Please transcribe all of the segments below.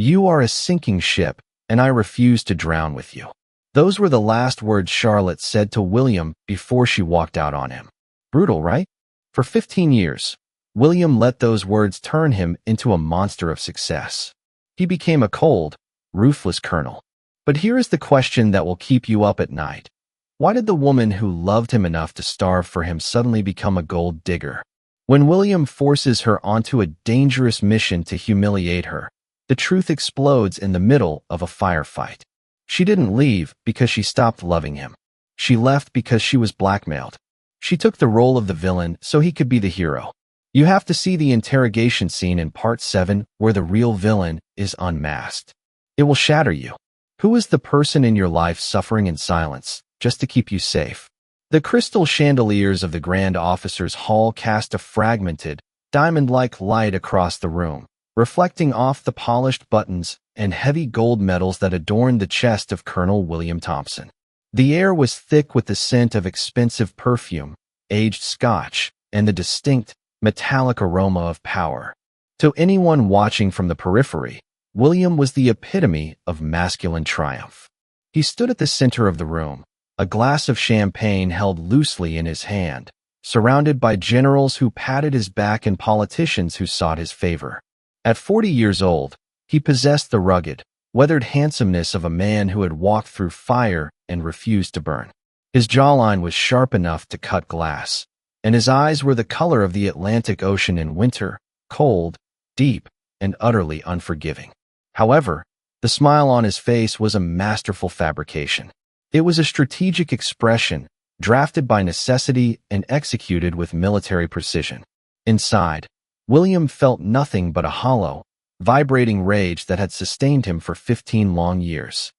"You are a sinking ship, and I refuse to drown with you." Those were the last words Charlotte said to William before she walked out on him. Brutal, right? For 15 years, William let those words turn him into a monster of success. He became a cold, ruthless colonel. But here is the question that will keep you up at night. Why did the woman who loved him enough to starve for him suddenly become a gold digger? When William forces her onto a dangerous mission to humiliate her, the truth explodes in the middle of a firefight. She didn't leave because she stopped loving him. She left because she was blackmailed. She took the role of the villain so he could be the hero. You have to see the interrogation scene in Part 7 where the real villain is unmasked. It will shatter you. Who is the person in your life suffering in silence, just to keep you safe? The crystal chandeliers of the Grand Officers' Hall cast a fragmented, diamond-like light across the room, reflecting off the polished buttons and heavy gold medals that adorned the chest of Colonel William Thompson. The air was thick with the scent of expensive perfume, aged scotch, and the distinct, metallic aroma of power. To anyone watching from the periphery, William was the epitome of masculine triumph. He stood at the center of the room, a glass of champagne held loosely in his hand, surrounded by generals who patted his back and politicians who sought his favor. At 40 years old, he possessed the rugged, weathered handsomeness of a man who had walked through fire and refused to burn. His jawline was sharp enough to cut glass, and his eyes were the color of the Atlantic Ocean in winter, cold, deep, and utterly unforgiving. However, the smile on his face was a masterful fabrication. It was a strategic expression, drafted by necessity and executed with military precision. Inside, William felt nothing but a hollow, vibrating rage that had sustained him for 15 long years.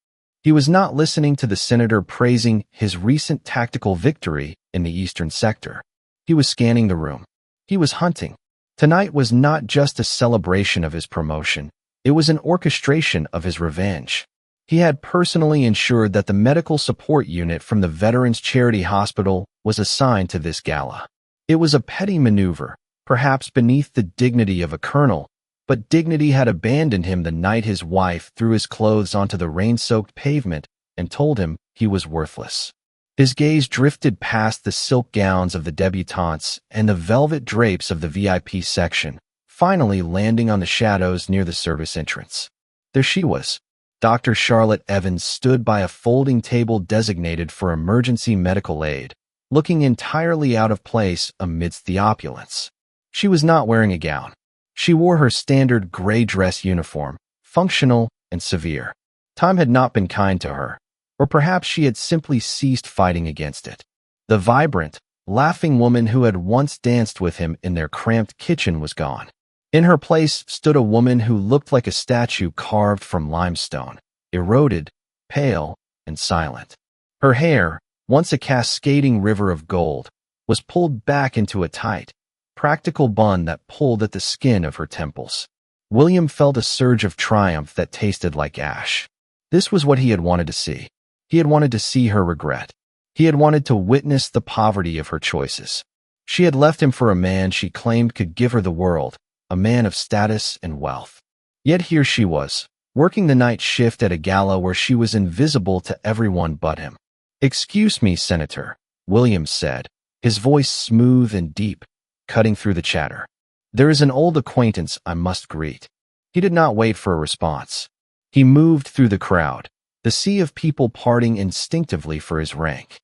He was not listening to the senator praising his recent tactical victory in the eastern sector. He was scanning the room. He was hunting. Tonight was not just a celebration of his promotion. It was an orchestration of his revenge. He had personally ensured that the medical support unit from the Veterans Charity Hospital was assigned to this gala. It was a petty maneuver, perhaps beneath the dignity of a colonel, but dignity had abandoned him the night his wife threw his clothes onto the rain-soaked pavement and told him he was worthless. His gaze drifted past the silk gowns of the debutantes and the velvet drapes of the VIP section, finally landing on the shadows near the service entrance. There she was. Dr. Charlotte Evans stood by a folding table designated for emergency medical aid, looking entirely out of place amidst the opulence. She was not wearing a gown. She wore her standard gray dress uniform, functional and severe. Time had not been kind to her, or perhaps she had simply ceased fighting against it. The vibrant, laughing woman who had once danced with him in their cramped kitchen was gone. In her place stood a woman who looked like a statue carved from limestone, eroded, pale, and silent. Her hair, once a cascading river of gold, was pulled back into a tight, practical bun that pulled at the skin of her temples. William felt a surge of triumph that tasted like ash. This was what he had wanted to see. He had wanted to see her regret. He had wanted to witness the poverty of her choices. She had left him for a man she claimed could give her the world, a man of status and wealth. Yet here she was, working the night shift at a gala where she was invisible to everyone but him. "Excuse me, Senator," William said, his voice smooth and deep, cutting through the chatter. "There is an old acquaintance I must greet." He did not wait for a response. He moved through the crowd, the sea of people parting instinctively for his rank.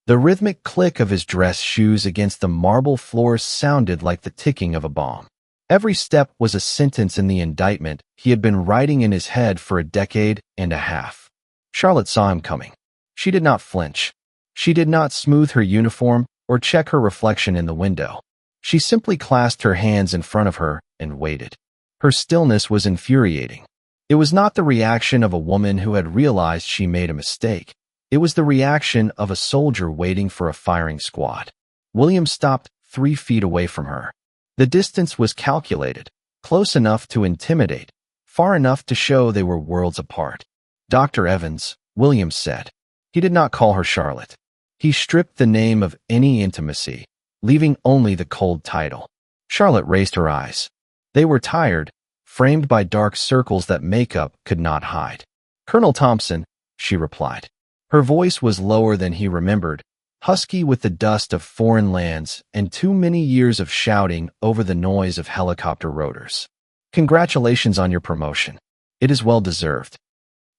The rhythmic click of his dress shoes against the marble floor sounded like the ticking of a bomb. Every step was a sentence in the indictment he had been writing in his head for a decade and a half. Charlotte saw him coming. She did not flinch. She did not smooth her uniform or check her reflection in the window. She simply clasped her hands in front of her and waited. Her stillness was infuriating. It was not the reaction of a woman who had realized she made a mistake. It was the reaction of a soldier waiting for a firing squad. William stopped 3 feet away from her. The distance was calculated, close enough to intimidate, far enough to show they were worlds apart. "Dr. Evans," William said. He did not call her Charlotte. He stripped the name of any intimacy, leaving only the cold title. Charlotte raised her eyes. They were tired, framed by dark circles that makeup could not hide. "Colonel Thompson," she replied. Her voice was lower than he remembered, husky with the dust of foreign lands and too many years of shouting over the noise of helicopter rotors. "Congratulations on your promotion. It is well deserved."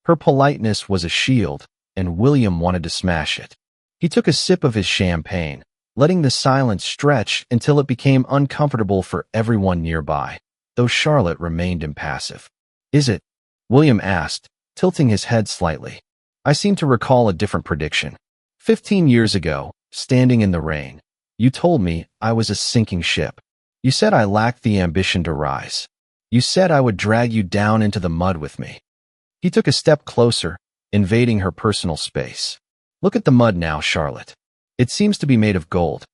Her politeness was a shield, and William wanted to smash it. He took a sip of his champagne, letting the silence stretch until it became uncomfortable for everyone nearby, though Charlotte remained impassive. "Is it?" William asked, tilting his head slightly. "I seem to recall a different prediction. 15 years ago, standing in the rain, you told me I was a sinking ship. You said I lacked the ambition to rise. You said I would drag you down into the mud with me." He took a step closer, invading her personal space. "Look at the mud now, Charlotte. It seems to be made of gold."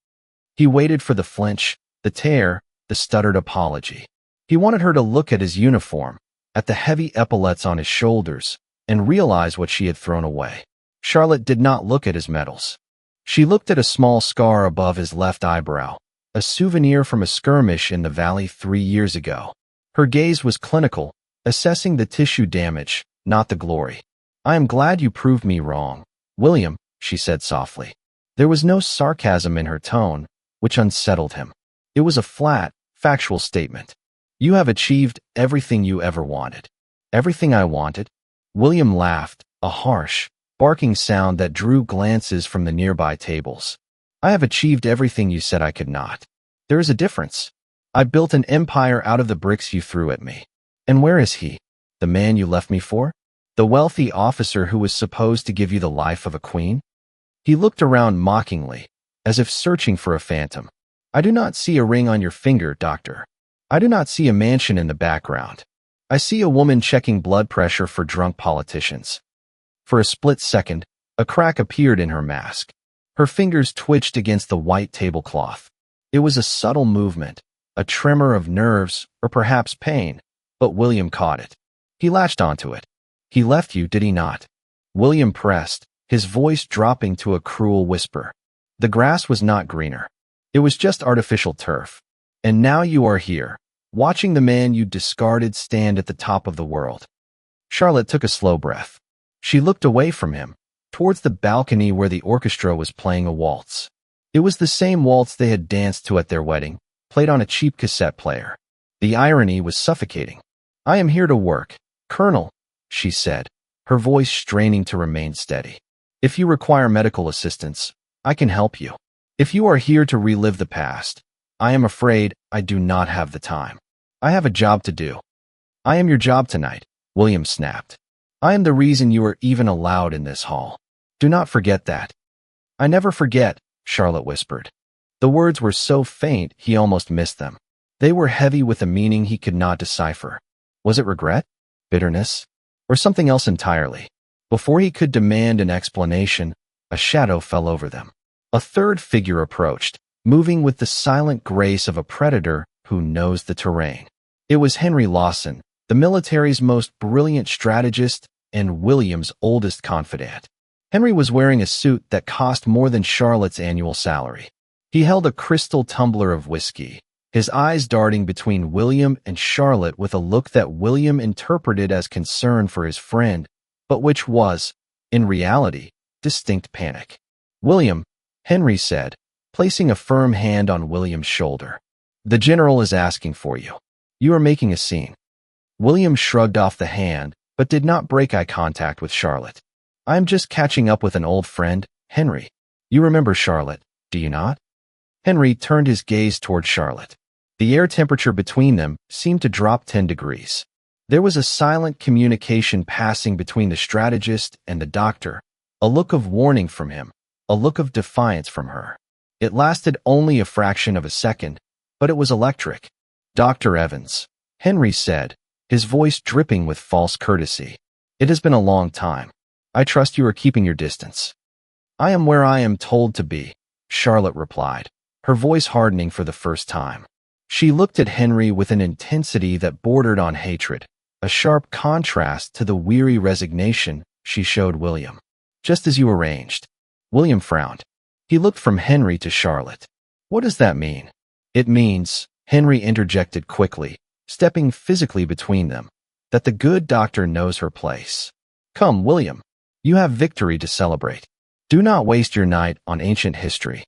He waited for the flinch, the tear, the stuttered apology. He wanted her to look at his uniform, at the heavy epaulets on his shoulders, and realize what she had thrown away. Charlotte did not look at his medals. She looked at a small scar above his left eyebrow, a souvenir from a skirmish in the valley 3 years ago. Her gaze was clinical, assessing the tissue damage, not the glory. "I am glad you proved me wrong, William," she said softly. There was no sarcasm in her tone, which unsettled him. It was a flat, factual statement. "You have achieved everything you ever wanted." "Everything I wanted?" William laughed, a harsh, barking sound that drew glances from the nearby tables. "I have achieved everything you said I could not. There is a difference. I built an empire out of the bricks you threw at me." "And where is he? The man you left me for? The wealthy officer who was supposed to give you the life of a queen?" He looked around mockingly, as if searching for a phantom. "I do not see a ring on your finger, doctor. I do not see a mansion in the background. I see a woman checking blood pressure for drunk politicians." For a split second, a crack appeared in her mask. Her fingers twitched against the white tablecloth. It was a subtle movement, a tremor of nerves, or perhaps pain, but William caught it. He latched onto it. "He left you, did he not?" William pressed, his voice dropping to a cruel whisper. "The grass was not greener. It was just artificial turf. And now you are here, watching the man you discarded stand at the top of the world." Charlotte took a slow breath. She looked away from him, towards the balcony where the orchestra was playing a waltz. It was the same waltz they had danced to at their wedding, played on a cheap cassette player. The irony was suffocating. "I am here to work, Colonel," she said, her voice straining to remain steady. "If you require medical assistance, I can help you. If you are here to relive the past, I am afraid I do not have the time. I have a job to do." "I am your job tonight," William snapped. "I am the reason you are even allowed in this hall. Do not forget that." "I never forget," Charlotte whispered. The words were so faint he almost missed them. They were heavy with a meaning he could not decipher. Was it regret? Bitterness? Or something else entirely? Before he could demand an explanation, a shadow fell over them. A third figure approached, moving with the silent grace of a predator who knows the terrain. It was Henry Lawson, the military's most brilliant strategist and William's oldest confidant. Henry was wearing a suit that cost more than Charlotte's annual salary. He held a crystal tumbler of whiskey, his eyes darting between William and Charlotte with a look that William interpreted as concern for his friend, but which was, in reality, distinct panic. "William," Henry said, placing a firm hand on William's shoulder. "The general is asking for you. You are making a scene." William shrugged off the hand, but did not break eye contact with Charlotte. "I am just catching up with an old friend, Henry. You remember Charlotte, do you not?" Henry turned his gaze toward Charlotte. The air temperature between them seemed to drop 10 degrees. There was a silent communication passing between the strategist and the doctor, a look of warning from him, a look of defiance from her. It lasted only a fraction of a second, but it was electric. "Dr. Evans," Henry said, his voice dripping with false courtesy. "It has been a long time. I trust you are keeping your distance." "I am where I am told to be," Charlotte replied, her voice hardening for the first time. She looked at Henry with an intensity that bordered on hatred, a sharp contrast to the weary resignation she showed William. "Just as you arranged." William frowned. He looked from Henry to Charlotte. "What does that mean?" "It means," Henry interjected quickly, stepping physically between them, that the good doctor knows her place. Come, William. You have victory to celebrate. Do not waste your night on ancient history.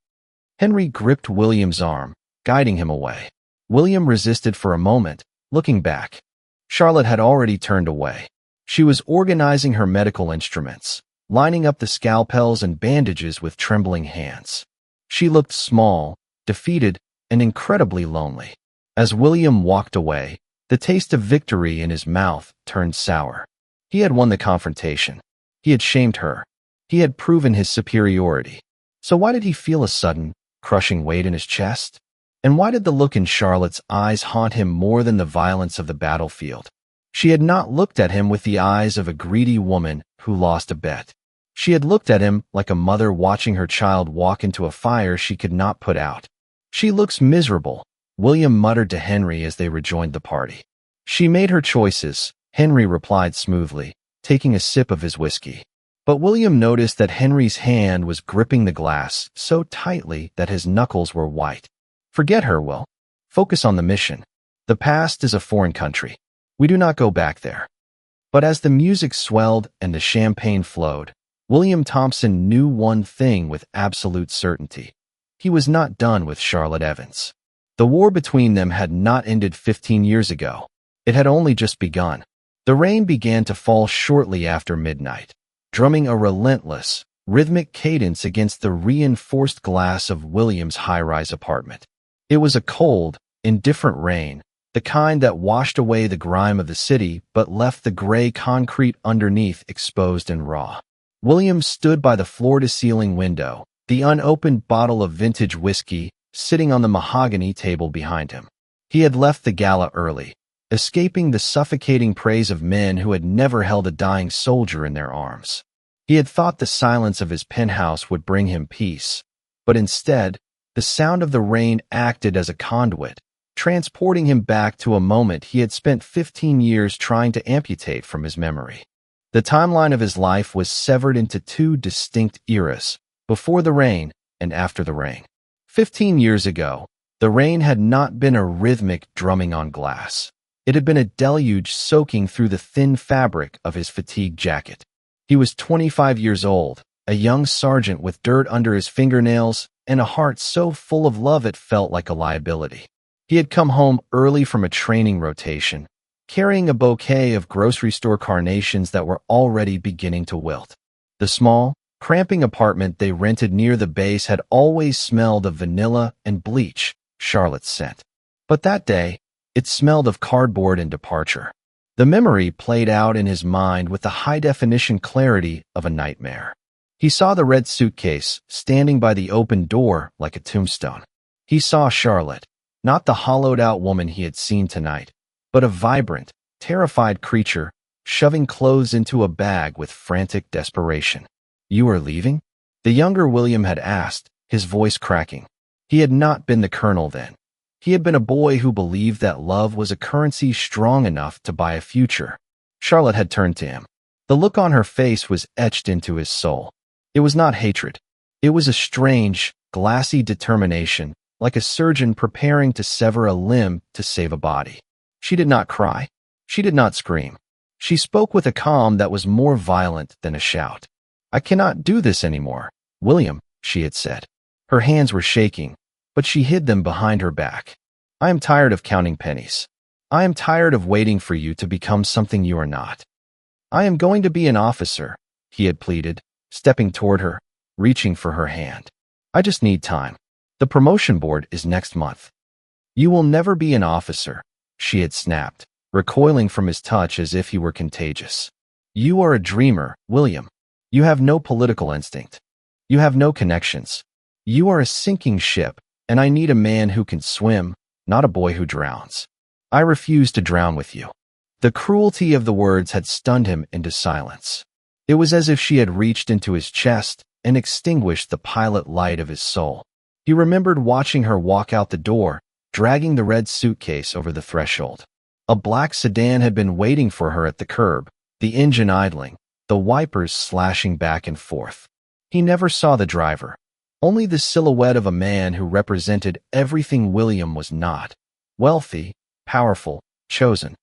Henry gripped William's arm, guiding him away. William resisted for a moment, looking back. Charlotte had already turned away. She was organizing her medical instruments, lining up the scalpels and bandages with trembling hands. She looked small, defeated, and incredibly lonely. As William walked away, the taste of victory in his mouth turned sour. He had won the confrontation. He had shamed her. He had proven his superiority. So why did he feel a sudden, crushing weight in his chest? And why did the look in Charlotte's eyes haunt him more than the violence of the battlefield? She had not looked at him with the eyes of a greedy woman who lost a bet. She had looked at him like a mother watching her child walk into a fire she could not put out. She looks miserable, William muttered to Henry as they rejoined the party. She made her choices, Henry replied smoothly, taking a sip of his whiskey. But William noticed that Henry's hand was gripping the glass so tightly that his knuckles were white. Forget her, Will. Focus on the mission. The past is a foreign country. We do not go back there. But as the music swelled and the champagne flowed, William Thompson knew one thing with absolute certainty. He was not done with Charlotte Evans. The war between them had not ended 15 years ago. It had only just begun. The rain began to fall shortly after midnight, drumming a relentless, rhythmic cadence against the reinforced glass of William's high-rise apartment. It was a cold, indifferent rain, the kind that washed away the grime of the city but left the gray concrete underneath exposed and raw. William stood by the floor-to-ceiling window, the unopened bottle of vintage whiskey sitting on the mahogany table behind him. He had left the gala early, escaping the suffocating praise of men who had never held a dying soldier in their arms. He had thought the silence of his penthouse would bring him peace, but instead, the sound of the rain acted as a conduit, transporting him back to a moment he had spent 15 years trying to amputate from his memory. The timeline of his life was severed into two distinct eras, before the rain and after the rain. 15 years ago, the rain had not been a rhythmic drumming on glass. It had been a deluge soaking through the thin fabric of his fatigue jacket. He was 25 years old, a young sergeant with dirt under his fingernails and a heart so full of love it felt like a liability. He had come home early from a training rotation, carrying a bouquet of grocery store carnations that were already beginning to wilt. The small, cramping apartment they rented near the base had always smelled of vanilla and bleach, Charlotte's scent. But that day, it smelled of cardboard and departure. The memory played out in his mind with the high-definition clarity of a nightmare. He saw the red suitcase standing by the open door like a tombstone. He saw Charlotte, not the hollowed-out woman he had seen tonight, but a vibrant, terrified creature, shoving clothes into a bag with frantic desperation. "You are leaving?" the younger William had asked, his voice cracking. He had not been the colonel then. He had been a boy who believed that love was a currency strong enough to buy a future. Charlotte had turned to him. The look on her face was etched into his soul. It was not hatred. It was a strange, glassy determination, like a surgeon preparing to sever a limb to save a body. She did not cry. She did not scream. She spoke with a calm that was more violent than a shout. "I cannot do this anymore, William," she had said. Her hands were shaking, but she hid them behind her back. "I am tired of counting pennies. I am tired of waiting for you to become something you are not. I am going to be an officer," he had pleaded, stepping toward her, reaching for her hand. "I just need time. The promotion board is next month." "You will never be an officer," she had snapped, recoiling from his touch as if he were contagious. "You are a dreamer, William. You have no political instinct. You have no connections. You are a sinking ship, and I need a man who can swim, not a boy who drowns. I refuse to drown with you." The cruelty of the words had stunned him into silence. It was as if she had reached into his chest and extinguished the pilot light of his soul. He remembered watching her walk out the door, dragging the red suitcase over the threshold. A black sedan had been waiting for her at the curb, the engine idling, the wipers slashing back and forth. He never saw the driver, only the silhouette of a man who represented everything William was not: wealthy, powerful, Chosen.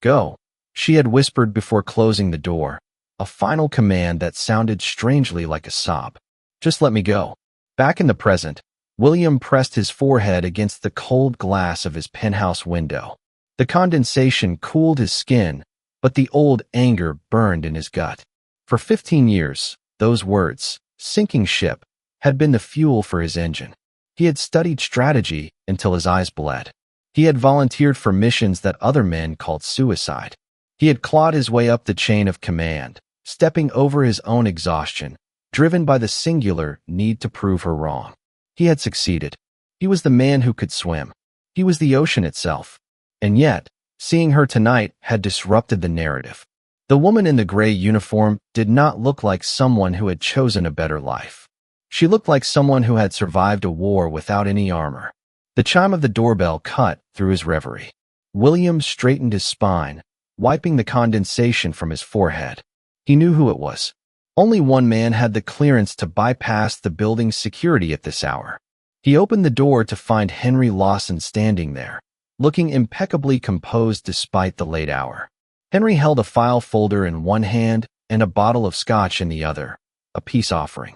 Go. She had whispered before closing the door, a final command that sounded strangely like a sob. Just let me go. Back in the present, William pressed his forehead against the cold glass of his penthouse window. The condensation cooled his skin, but the old anger burned in his gut. For 15 years, those words, sinking ship, had been the fuel for his engine. He had studied strategy until his eyes bled. He had volunteered for missions that other men called suicide. He had clawed his way up the chain of command, stepping over his own exhaustion, driven by the singular need to prove her wrong. He had succeeded. He was the man who could swim. He was the ocean itself. And yet, seeing her tonight had disrupted the narrative. The woman in the gray uniform did not look like someone who had chosen a better life. She looked like someone who had survived a war without any armor. The chime of the doorbell cut through his reverie. William straightened his spine, wiping the condensation from his forehead. He knew who it was. Only one man had the clearance to bypass the building's security at this hour. He opened the door to find Henry Lawson standing there, looking impeccably composed despite the late hour. Henry held a file folder in one hand and a bottle of scotch in the other, a peace offering.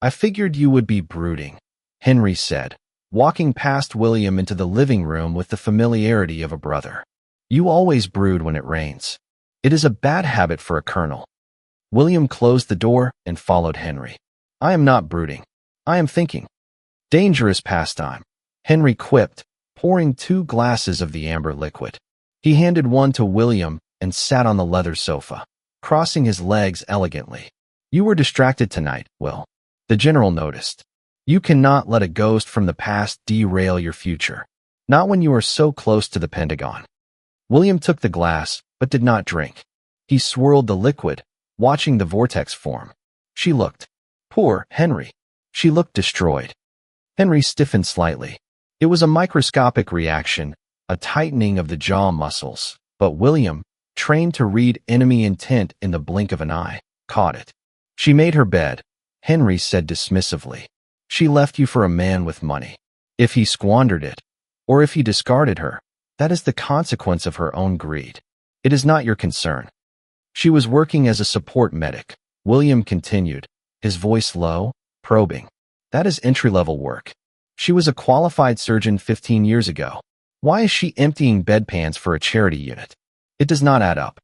I figured you would be brooding, Henry said, walking past William into the living room with the familiarity of a brother. You always brood when it rains. It is a bad habit for a colonel. William closed the door and followed Henry. I am not brooding. I am thinking. Dangerous pastime, Henry quipped, pouring 2 glasses of the amber liquid. He handed one to William and sat on the leather sofa, crossing his legs elegantly. You were distracted tonight, Will. The general noticed. You cannot let a ghost from the past derail your future. Not when you are so close to the Pentagon. William took the glass, but did not drink. He swirled the liquid, watching the vortex form. She looked. Poor Henry. She looked destroyed. Henry stiffened slightly. It was a microscopic reaction, a tightening of the jaw muscles, but William, trained to read enemy intent in the blink of an eye, caught it. She made her bed, Henry said dismissively. She left you for a man with money. If he squandered it, or if he discarded her, that is the consequence of her own greed. It is not your concern. She was working as a support medic, William continued, his voice low, probing. That is entry-level work. She was a qualified surgeon 15 years ago. Why is she emptying bedpans for a charity unit? It does not add up.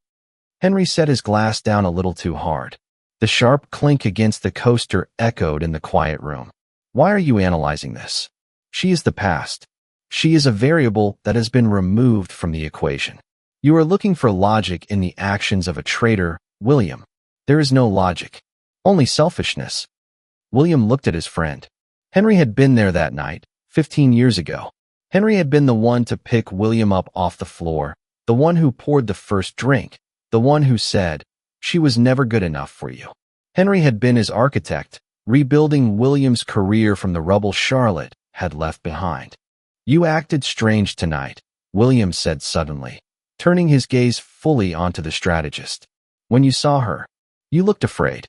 Henry set his glass down a little too hard. The sharp clink against the coaster echoed in the quiet room. Why are you analyzing this? She is the past. She is a variable that has been removed from the equation. You are looking for logic in the actions of a traitor, William. There is no logic. Only selfishness. William looked at his friend. Henry had been there that night, 15 years ago. Henry had been the one to pick William up off the floor, the one who poured the first drink, the one who said, she was never good enough for you. Henry had been his architect, rebuilding William's career from the rubble Charlotte had left behind. You acted strange tonight, William said suddenly, turning his gaze fully onto the strategist. When you saw her, you looked afraid.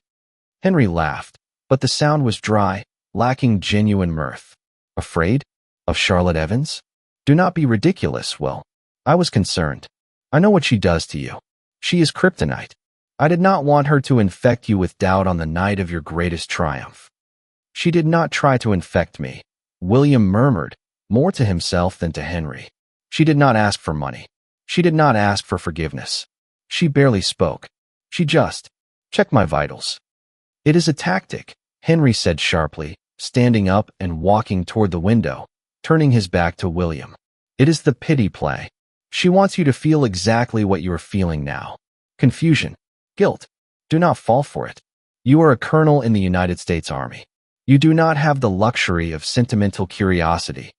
Henry laughed, but the sound was dry, lacking genuine mirth. Afraid? Of Charlotte Evans? Do not be ridiculous, Will. I was concerned. I know what she does to you. She is kryptonite. I did not want her to infect you with doubt on the night of your greatest triumph. She did not try to infect me, William murmured, more to himself than to Henry. She did not ask for money. She did not ask for forgiveness. She barely spoke. She just checked my vitals. It is a tactic, Henry said sharply, standing up and walking toward the window, turning his back to William. It is the pity play. She wants you to feel exactly what you are feeling now. Confusion. Guilt. Do not fall for it. You are a colonel in the United States Army. You do not have the luxury of sentimental curiosity.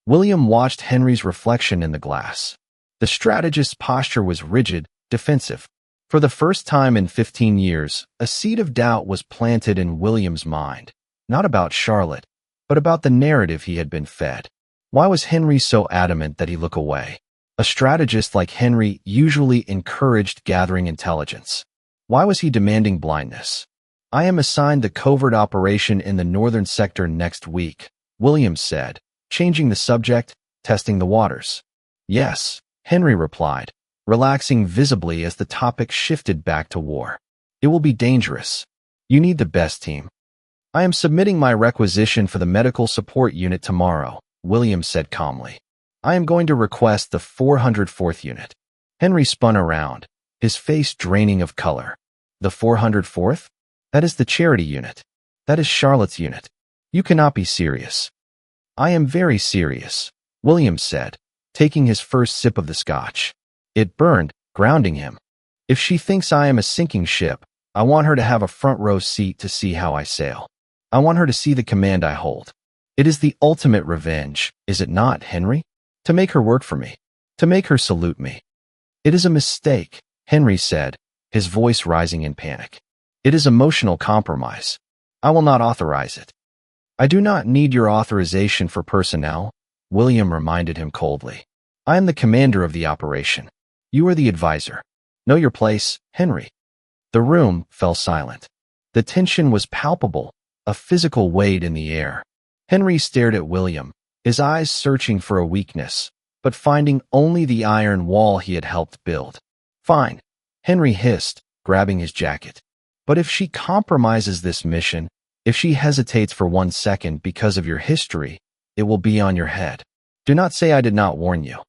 William watched Henry's reflection in the glass. The strategist's posture was rigid, defensive. For the first time in 15 years, a seed of doubt was planted in William's mind, not about Charlotte, but about the narrative he had been fed. Why was Henry so adamant that he look away? A strategist like Henry usually encouraged gathering intelligence. Why was he demanding blindness? I am assigned the covert operation in the northern sector next week, William said, changing the subject, testing the waters. Yes, Henry replied, relaxing visibly as the topic shifted back to war. It will be dangerous. You need the best team. I am submitting my requisition for the medical support unit tomorrow, William said calmly. I am going to request the 404th unit. Henry spun around, his face draining of color. The 404th? That is the charity unit. That is Charlotte's unit. You cannot be serious. I am very serious, William said, taking his first sip of the scotch. It burned, grounding him. If she thinks I am a sinking ship, I want her to have a front row seat to see how I sail. I want her to see the command I hold. It is the ultimate revenge, is it not, Henry? To make her work for me. To make her salute me. It is a mistake, Henry said, his voice rising in panic. It is emotional compromise. I will not authorize it. I do not need your authorization for personnel, William reminded him coldly. I am the commander of the operation. You are the advisor. Know your place, Henry. The room fell silent. The tension was palpable, a physical weight in the air. Henry stared at William, his eyes searching for a weakness, but finding only the iron wall he had helped build. Fine, Henry hissed, grabbing his jacket. But if she compromises this mission, if she hesitates for 1 second because of your history, it will be on your head. Do not say I did not warn you.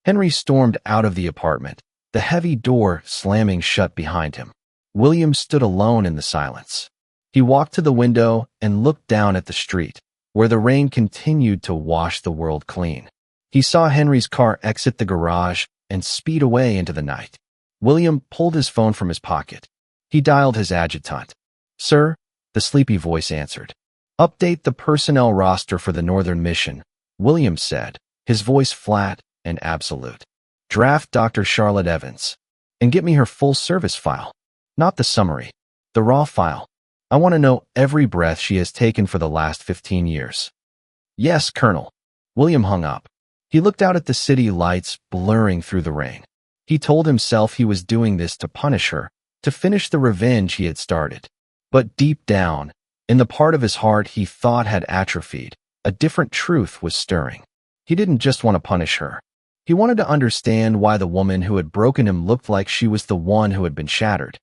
Henry stormed out of the apartment, the heavy door slamming shut behind him. William stood alone in the silence. He walked to the window and looked down at the street, where the rain continued to wash the world clean. He saw Henry's car exit the garage and speed away into the night. William pulled his phone from his pocket. He dialed his adjutant. Sir, the sleepy voice answered. Update the personnel roster for the Northern Mission, William said, his voice flat and absolute. Draft Dr. Charlotte Evans. And get me her full service file. Not the summary. The raw file. I want to know every breath she has taken for the last 15 years. Yes, Colonel. William hung up. He looked out at the city lights blurring through the rain. He told himself he was doing this to punish her, to finish the revenge he had started. But deep down, in the part of his heart he thought had atrophied, a different truth was stirring. He didn't just want to punish her. He wanted to understand why the woman who had broken him looked like she was the one who had been shattered.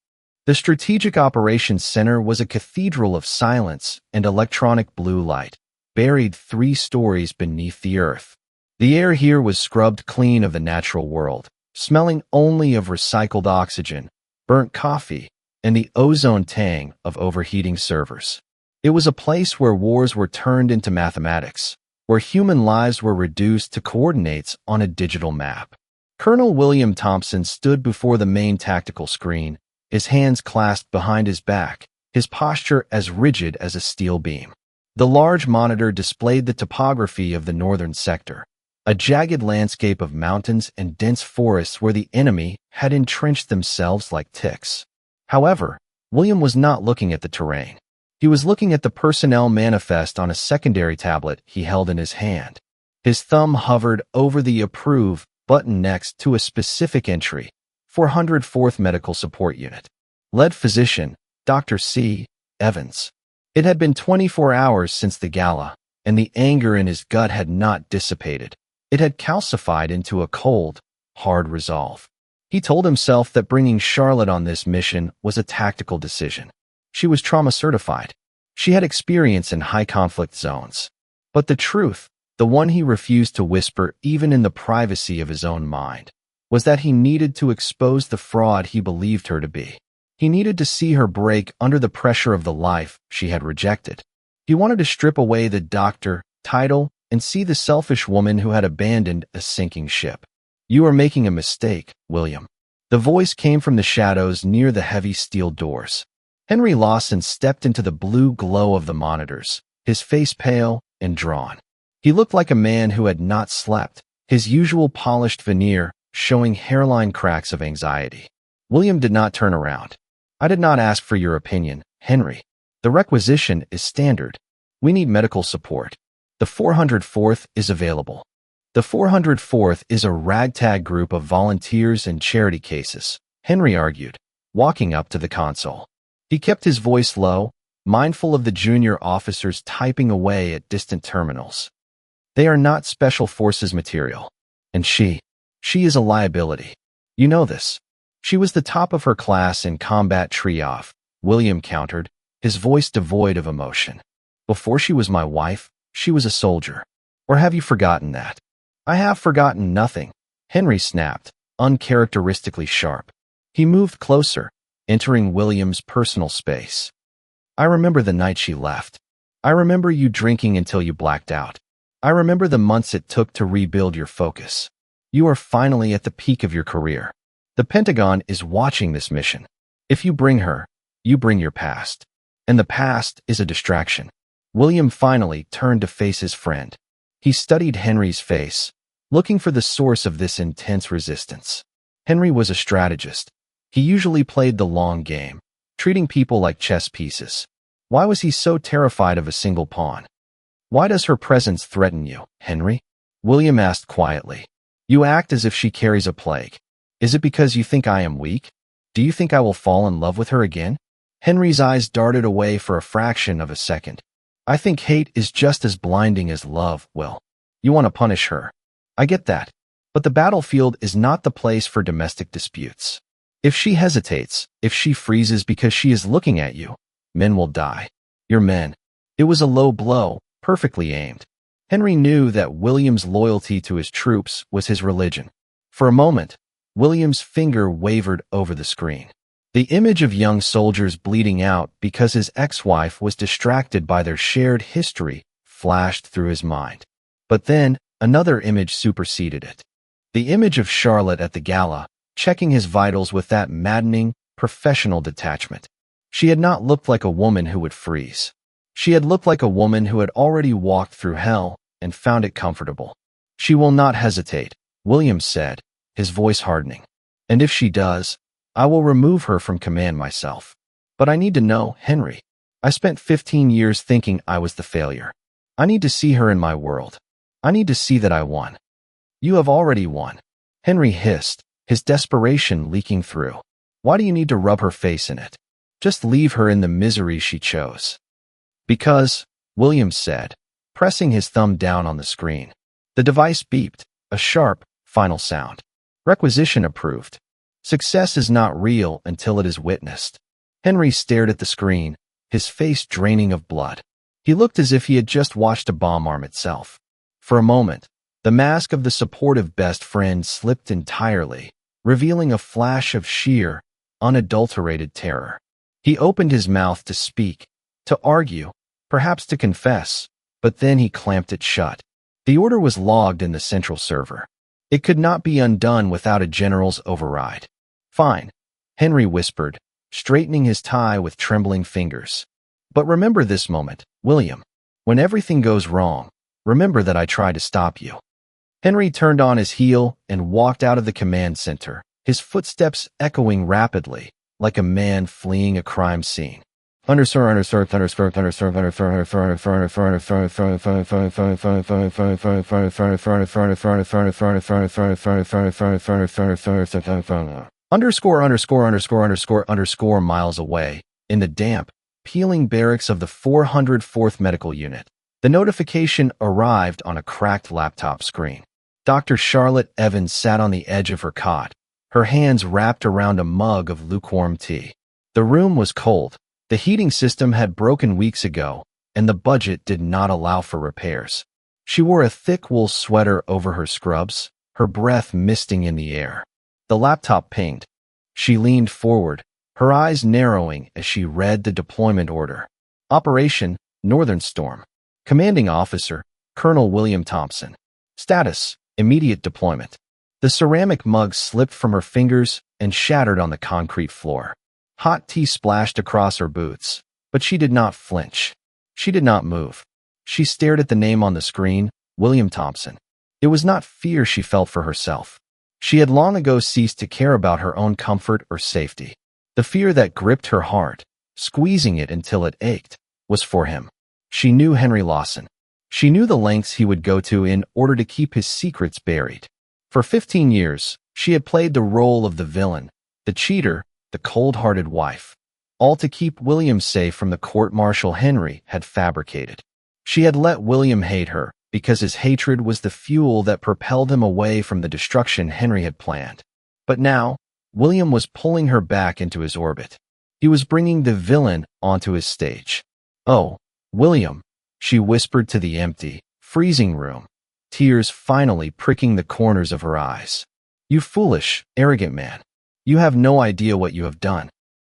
The Strategic Operations Center was a cathedral of silence and electronic blue light, buried 3 stories beneath the earth. The air here was scrubbed clean of the natural world, smelling only of recycled oxygen, burnt coffee, and the ozone tang of overheating servers. It was a place where wars were turned into mathematics, where human lives were reduced to coordinates on a digital map. Colonel William Thompson stood before the main tactical screen, his hands clasped behind his back, his posture as rigid as a steel beam. The large monitor displayed the topography of the northern sector, a jagged landscape of mountains and dense forests where the enemy had entrenched themselves like ticks. However, William was not looking at the terrain. He was looking at the personnel manifest on a secondary tablet he held in his hand. His thumb hovered over the Approve button next to a specific entry, 404th Medical Support Unit. Lead physician, Dr. C. Evans. It had been 24 hours since the gala, and the anger in his gut had not dissipated. It had calcified into a cold, hard resolve. He told himself that bringing Charlotte on this mission was a tactical decision. She was trauma-certified. She had experience in high-conflict zones. But the truth, the one he refused to whisper even in the privacy of his own mind, was that he needed to expose the fraud he believed her to be. He needed to see her break under the pressure of the life she had rejected. He wanted to strip away the doctor title and see the selfish woman who had abandoned a sinking ship. You are making a mistake, William. The voice came from the shadows near the heavy steel doors. Henry Lawson stepped into the blue glow of the monitors, his face pale and drawn. He looked like a man who had not slept, his usual polished veneer showing hairline cracks of anxiety. William did not turn around. I did not ask for your opinion, Henry. The requisition is standard. We need medical support. The 404th is available. The 404th is a ragtag group of volunteers and charity cases, Henry argued, walking up to the console. He kept his voice low, mindful of the junior officers typing away at distant terminals. They are not special forces material. And she, She is a liability. You know this. She was the top of her class in combat triage, William countered, his voice devoid of emotion. Before she was my wife, she was a soldier. Or have you forgotten that? I have forgotten nothing, Henry snapped, uncharacteristically sharp. He moved closer, entering William's personal space. I remember the night she left. I remember you drinking until you blacked out. I remember the months it took to rebuild your focus. You are finally at the peak of your career. The Pentagon is watching this mission. If you bring her, you bring your past. And the past is a distraction. William finally turned to face his friend. He studied Henry's face, looking for the source of this intense resistance. Henry was a strategist. He usually played the long game, treating people like chess pieces. Why was he so terrified of a single pawn? Why does her presence threaten you, Henry? William asked quietly. You act as if she carries a plague. Is it because you think I am weak? Do you think I will fall in love with her again? Henry's eyes darted away for a fraction of a second. I think hate is just as blinding as love, Will. You want to punish her. I get that. But the battlefield is not the place for domestic disputes. If she hesitates, if she freezes because she is looking at you, men will die. You're men. It was a low blow, perfectly aimed. Henry knew that William's loyalty to his troops was his religion. For a moment, William's finger wavered over the screen. The image of young soldiers bleeding out because his ex-wife was distracted by their shared history flashed through his mind. But then, another image superseded it. The image of Charlotte at the gala, checking his vitals with that maddening, professional detachment. She had not looked like a woman who would freeze. She had looked like a woman who had already walked through hell and found it comfortable. She will not hesitate, William said, his voice hardening. And if she does, I will remove her from command myself. But I need to know, Henry. I spent 15 years thinking I was the failure. I need to see her in my world. I need to see that I won. You have already won. Henry hissed, his desperation leaking through. Why do you need to rub her face in it? Just leave her in the misery she chose. Because, William said, pressing his thumb down on the screen. The device beeped, a sharp, final sound. Requisition approved. Success is not real until it is witnessed. Henry stared at the screen, his face draining of blood. He looked as if he had just watched a bomb arm itself. For a moment, the mask of the supportive best friend slipped entirely, revealing a flash of sheer, unadulterated terror. He opened his mouth to speak, to argue, perhaps to confess, but then he clamped it shut. The order was logged in the central server. It could not be undone without a general's override. Fine, Henry whispered, straightening his tie with trembling fingers. But remember this moment, William. When everything goes wrong, remember that I tried to stop you. Henry turned on his heel and walked out of the command center, his footsteps echoing rapidly, like a man fleeing a crime scene. Underscore. Miles away, in the damp, peeling barracks of the 404th Medical Unit, the notification arrived on a cracked laptop screen. Dr. Charlotte Evans sat on the edge of her cot, her hands wrapped around a mug of lukewarm tea. The room was cold. The heating system had broken weeks ago, and the budget did not allow for repairs. She wore a thick wool sweater over her scrubs, her breath misting in the air. The laptop pinged. She leaned forward, her eyes narrowing as she read the deployment order. Operation Northern Storm. Commanding Officer, Colonel William Thompson. Status, immediate deployment. The ceramic mug slipped from her fingers and shattered on the concrete floor. Hot tea splashed across her boots, but she did not flinch. She did not move. She stared at the name on the screen, William Thompson. It was not fear she felt for herself. She had long ago ceased to care about her own comfort or safety. The fear that gripped her heart, squeezing it until it ached, was for him. She knew Henry Lawson. She knew the lengths he would go to in order to keep his secrets buried. For 15 years, she had played the role of the villain, the cheater, the cold-hearted wife, all to keep William safe from the court-martial Henry had fabricated. She had let William hate her, because his hatred was the fuel that propelled him away from the destruction Henry had planned. But now, William was pulling her back into his orbit. He was bringing the villain onto his stage. "Oh, William," she whispered to the empty, freezing room, tears finally pricking the corners of her eyes. "You foolish, arrogant man. You have no idea what you have done."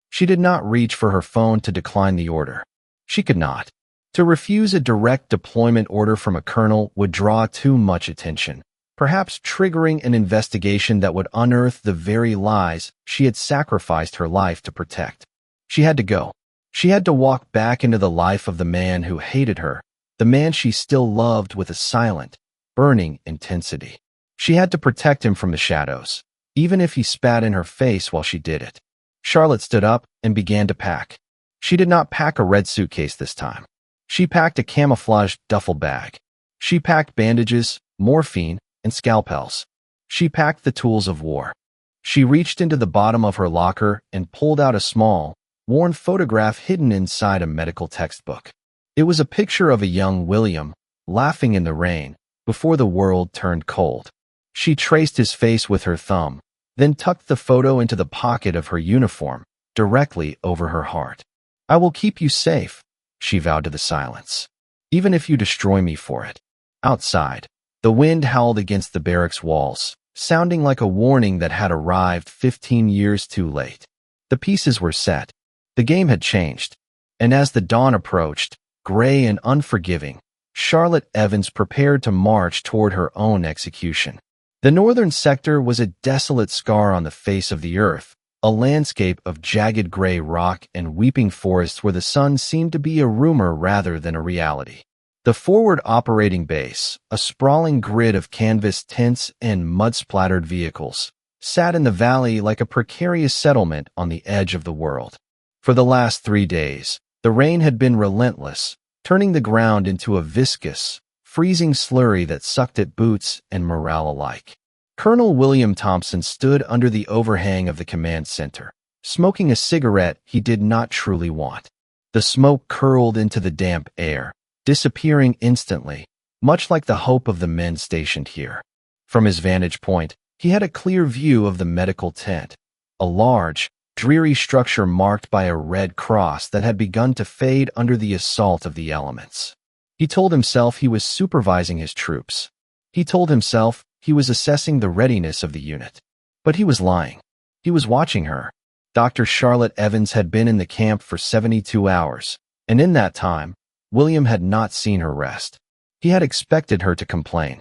She did not reach for her phone to decline the order. She could not. To refuse a direct deployment order from a colonel would draw too much attention, perhaps triggering an investigation that would unearth the very lies she had sacrificed her life to protect. She had to go. She had to walk back into the life of the man who hated her, the man she still loved with a silent, burning intensity. She had to protect him from the shadows, even if he spat in her face while she did it. Charlotte stood up and began to pack. She did not pack a red suitcase this time. She packed a camouflaged duffel bag. She packed bandages, morphine, and scalpels. She packed the tools of war. She reached into the bottom of her locker and pulled out a small, worn photograph hidden inside a medical textbook. It was a picture of a young William, laughing in the rain, before the world turned cold. She traced his face with her thumb, then tucked the photo into the pocket of her uniform, directly over her heart. "I will keep you safe," she vowed to the silence, "even if you destroy me for it." Outside, the wind howled against the barracks walls, sounding like a warning that had arrived 15 years too late. The pieces were set. The game had changed. And as the dawn approached, gray and unforgiving, Charlotte Evans prepared to march toward her own execution. The northern sector was a desolate scar on the face of the earth, a landscape of jagged gray rock and weeping forests where the sun seemed to be a rumor rather than a reality. The forward operating base, a sprawling grid of canvas tents and mud-splattered vehicles, sat in the valley like a precarious settlement on the edge of the world. For the last 3 days, the rain had been relentless, turning the ground into a viscous, freezing slurry that sucked at boots and morale alike. Colonel William Thompson stood under the overhang of the command center, smoking a cigarette he did not truly want. The smoke curled into the damp air, disappearing instantly, much like the hope of the men stationed here. From his vantage point, he had a clear view of the medical tent, a large, dreary structure marked by a red cross that had begun to fade under the assault of the elements. He told himself he was supervising his troops. He told himself he was assessing the readiness of the unit. But he was lying. He was watching her. Dr. Charlotte Evans had been in the camp for 72 hours, and in that time, William had not seen her rest. He had expected her to complain.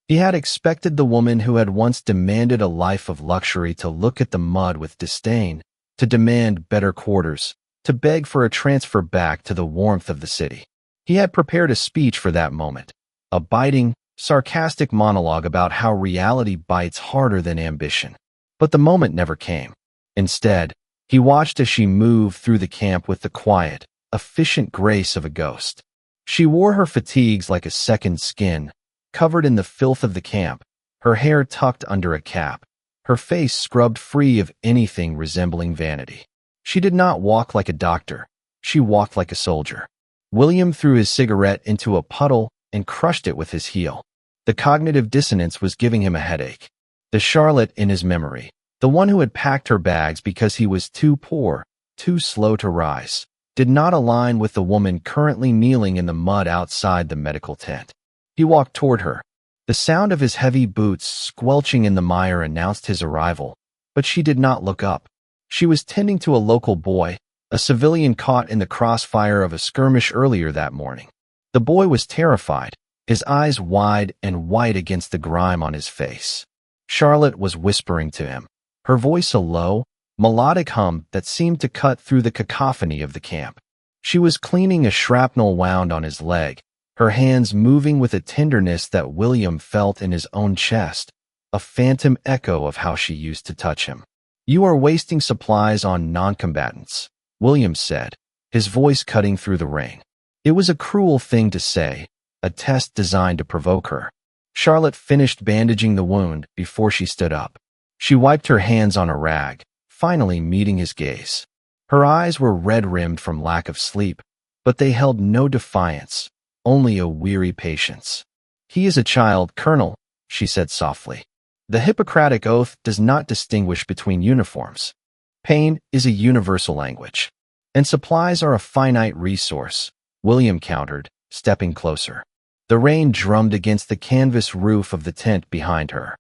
He had expected the woman who had once demanded a life of luxury to look at the mud with disdain, to demand better quarters, to beg for a transfer back to the warmth of the city. He had prepared a speech for that moment, a biting, sarcastic monologue about how reality bites harder than ambition. But the moment never came. Instead, he watched as she moved through the camp with the quiet, efficient grace of a ghost. She wore her fatigues like a second skin, covered in the filth of the camp, her hair tucked under a cap, her face scrubbed free of anything resembling vanity. She did not walk like a doctor. She walked like a soldier. William threw his cigarette into a puddle and crushed it with his heel. The cognitive dissonance was giving him a headache. The Charlotte in his memory, the one who had packed her bags because he was too poor, too slow to rise, did not align with the woman currently kneeling in the mud outside the medical tent. He walked toward her. The sound of his heavy boots squelching in the mire announced his arrival, but she did not look up. She was tending to a local boy, a civilian caught in the crossfire of a skirmish earlier that morning. The boy was terrified, his eyes wide and white against the grime on his face. Charlotte was whispering to him, her voice a low, melodic hum that seemed to cut through the cacophony of the camp. She was cleaning a shrapnel wound on his leg, her hands moving with a tenderness that William felt in his own chest, a phantom echo of how she used to touch him. "You are wasting supplies on non-combatants," William said, his voice cutting through the rain. It was a cruel thing to say, a test designed to provoke her. Charlotte finished bandaging the wound before she stood up. She wiped her hands on a rag, finally meeting his gaze. Her eyes were red-rimmed from lack of sleep, but they held no defiance, only a weary patience. He is a child, Colonel, she said softly. The Hippocratic Oath does not distinguish between uniforms. Pain is a universal language. And supplies are a finite resource, William countered, stepping closer. The rain drummed against the canvas roof of the tent behind her.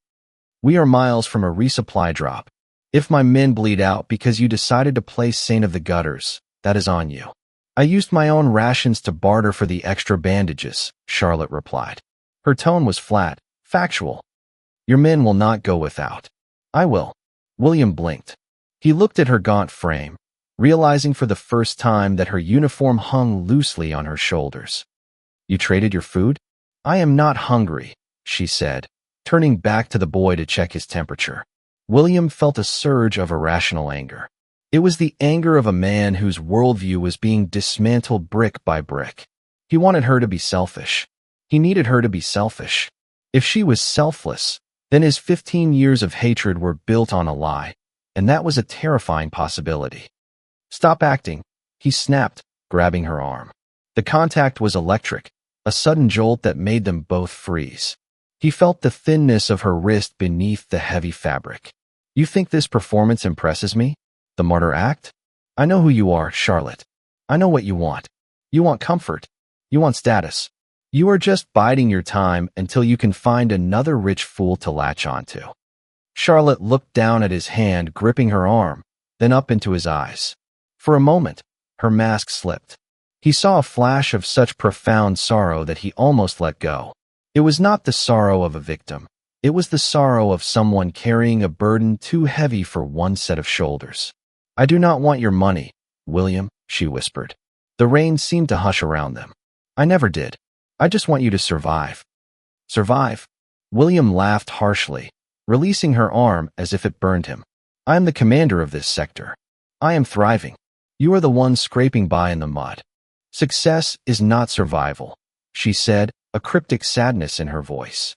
We are miles from a resupply drop. If my men bleed out because you decided to play Saint of the Gutters, that is on you. I used my own rations to barter for the extra bandages, Charlotte replied. Her tone was flat, factual. Your men will not go without. I will. William blinked. He looked at her gaunt frame, realizing for the first time that her uniform hung loosely on her shoulders. You traded your food? I am not hungry, she said, turning back to the boy to check his temperature. William felt a surge of irrational anger. It was the anger of a man whose worldview was being dismantled brick by brick. He wanted her to be selfish. He needed her to be selfish. If she was selfless, then his 15 years of hatred were built on a lie, and that was a terrifying possibility. Stop acting, he snapped, grabbing her arm. The contact was electric, a sudden jolt that made them both freeze. He felt the thinness of her wrist beneath the heavy fabric. You think this performance impresses me? The martyr act? I know who you are, Charlotte. I know what you want. You want comfort. You want status. You are just biding your time until you can find another rich fool to latch onto. Charlotte looked down at his hand gripping her arm, then up into his eyes. For a moment, her mask slipped. He saw a flash of such profound sorrow that he almost let go. It was not the sorrow of a victim. It was the sorrow of someone carrying a burden too heavy for one set of shoulders. I do not want your money, William, she whispered. The rain seemed to hush around them. I never did. I just want you to survive. Survive? William laughed harshly, releasing her arm as if it burned him. I am the commander of this sector. I am thriving. You are the one scraping by in the mud. Success is not survival, she said, a cryptic sadness in her voice.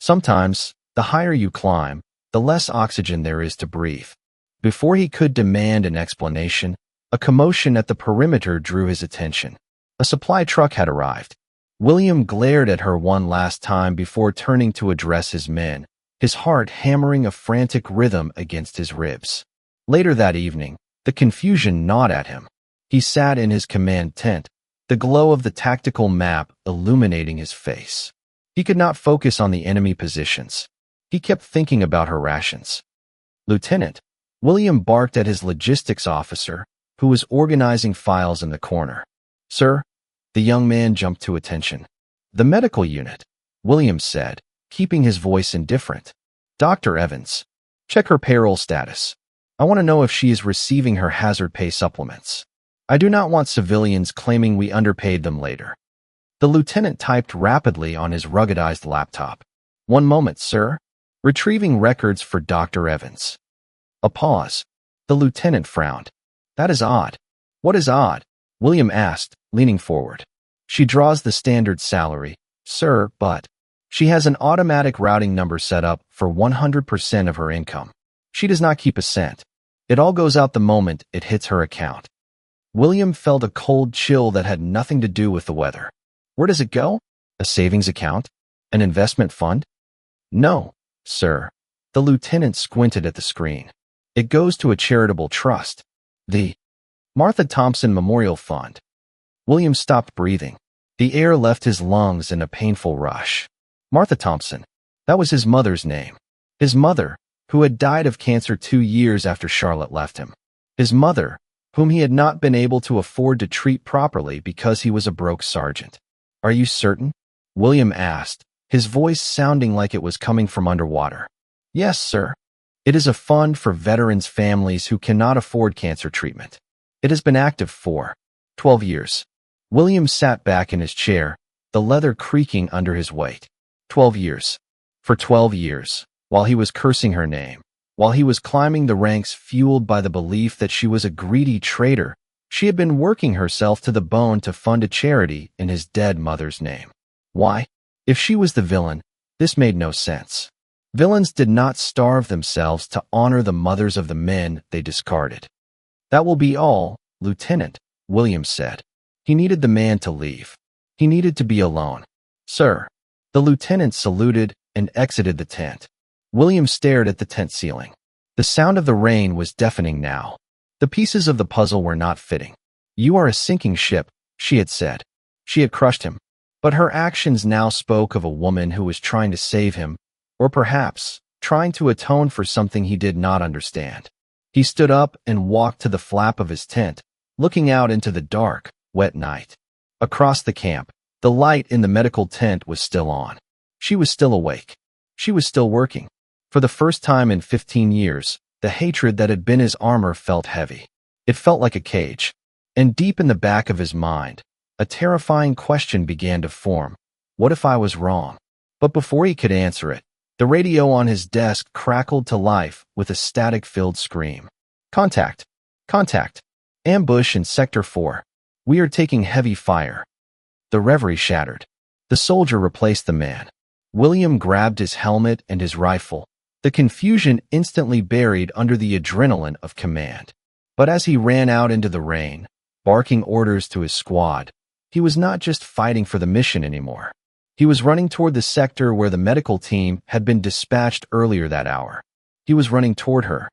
Sometimes, the higher you climb, the less oxygen there is to breathe. Before he could demand an explanation, a commotion at the perimeter drew his attention. A supply truck had arrived. William glared at her one last time before turning to address his men, his heart hammering a frantic rhythm against his ribs. Later that evening, the confusion gnawed at him. He sat in his command tent, the glow of the tactical map illuminating his face. He could not focus on the enemy positions. He kept thinking about her rations. Lieutenant, William barked at his logistics officer, who was organizing files in the corner. Sir, the young man jumped to attention. The medical unit, William said, keeping his voice indifferent. Dr. Evans, check her payroll status. I want to know if she is receiving her hazard pay supplements. I do not want civilians claiming we underpaid them later. The lieutenant typed rapidly on his ruggedized laptop. One moment, sir. Retrieving records for Dr. Evans. A pause. The lieutenant frowned. That is odd. What is odd? William asked, leaning forward. She draws the standard salary, sir, but she has an automatic routing number set up for 100% of her income. She does not keep a cent. It all goes out the moment it hits her account. William felt a cold chill that had nothing to do with the weather. Where does it go? A savings account? An investment fund? No, sir. The lieutenant squinted at the screen. It goes to a charitable trust. The Martha Thompson Memorial Fund. William stopped breathing. The air left his lungs in a painful rush. Martha Thompson. That was his mother's name. His mother, who had died of cancer 2 years after Charlotte left him. His mother, whom he had not been able to afford to treat properly because he was a broke sergeant. Are you certain? William asked, his voice sounding like it was coming from underwater. Yes, sir. It is a fund for veterans' families who cannot afford cancer treatment. It has been active for 12 years. William sat back in his chair, the leather creaking under his weight. 12 years. For 12 years, while he was cursing her name, while he was climbing the ranks fueled by the belief that she was a greedy traitor, she had been working herself to the bone to fund a charity in his dead mother's name. Why? If she was the villain, this made no sense. Villains did not starve themselves to honor the mothers of the men they discarded. That will be all, Lieutenant, William said. He needed the man to leave. He needed to be alone. Sir. The lieutenant saluted and exited the tent. William stared at the tent ceiling. The sound of the rain was deafening now. The pieces of the puzzle were not fitting. "You are a sinking ship," she had said. She had crushed him. But her actions now spoke of a woman who was trying to save him, or perhaps trying to atone for something he did not understand. He stood up and walked to the flap of his tent, looking out into the dark, wet night. Across the camp, the light in the medical tent was still on. She was still awake. She was still working. For the first time in 15 years, the hatred that had been his armor felt heavy. It felt like a cage. And deep in the back of his mind, a terrifying question began to form. What if I was wrong? But before he could answer it, the radio on his desk crackled to life with a static-filled scream. "Contact! Contact! Ambush in Sector 4. We are taking heavy fire." The reverie shattered. The soldier replaced the man. William grabbed his helmet and his rifle, the confusion instantly buried under the adrenaline of command. But as he ran out into the rain, barking orders to his squad, he was not just fighting for the mission anymore. He was running toward the sector where the medical team had been dispatched earlier that hour. He was running toward her.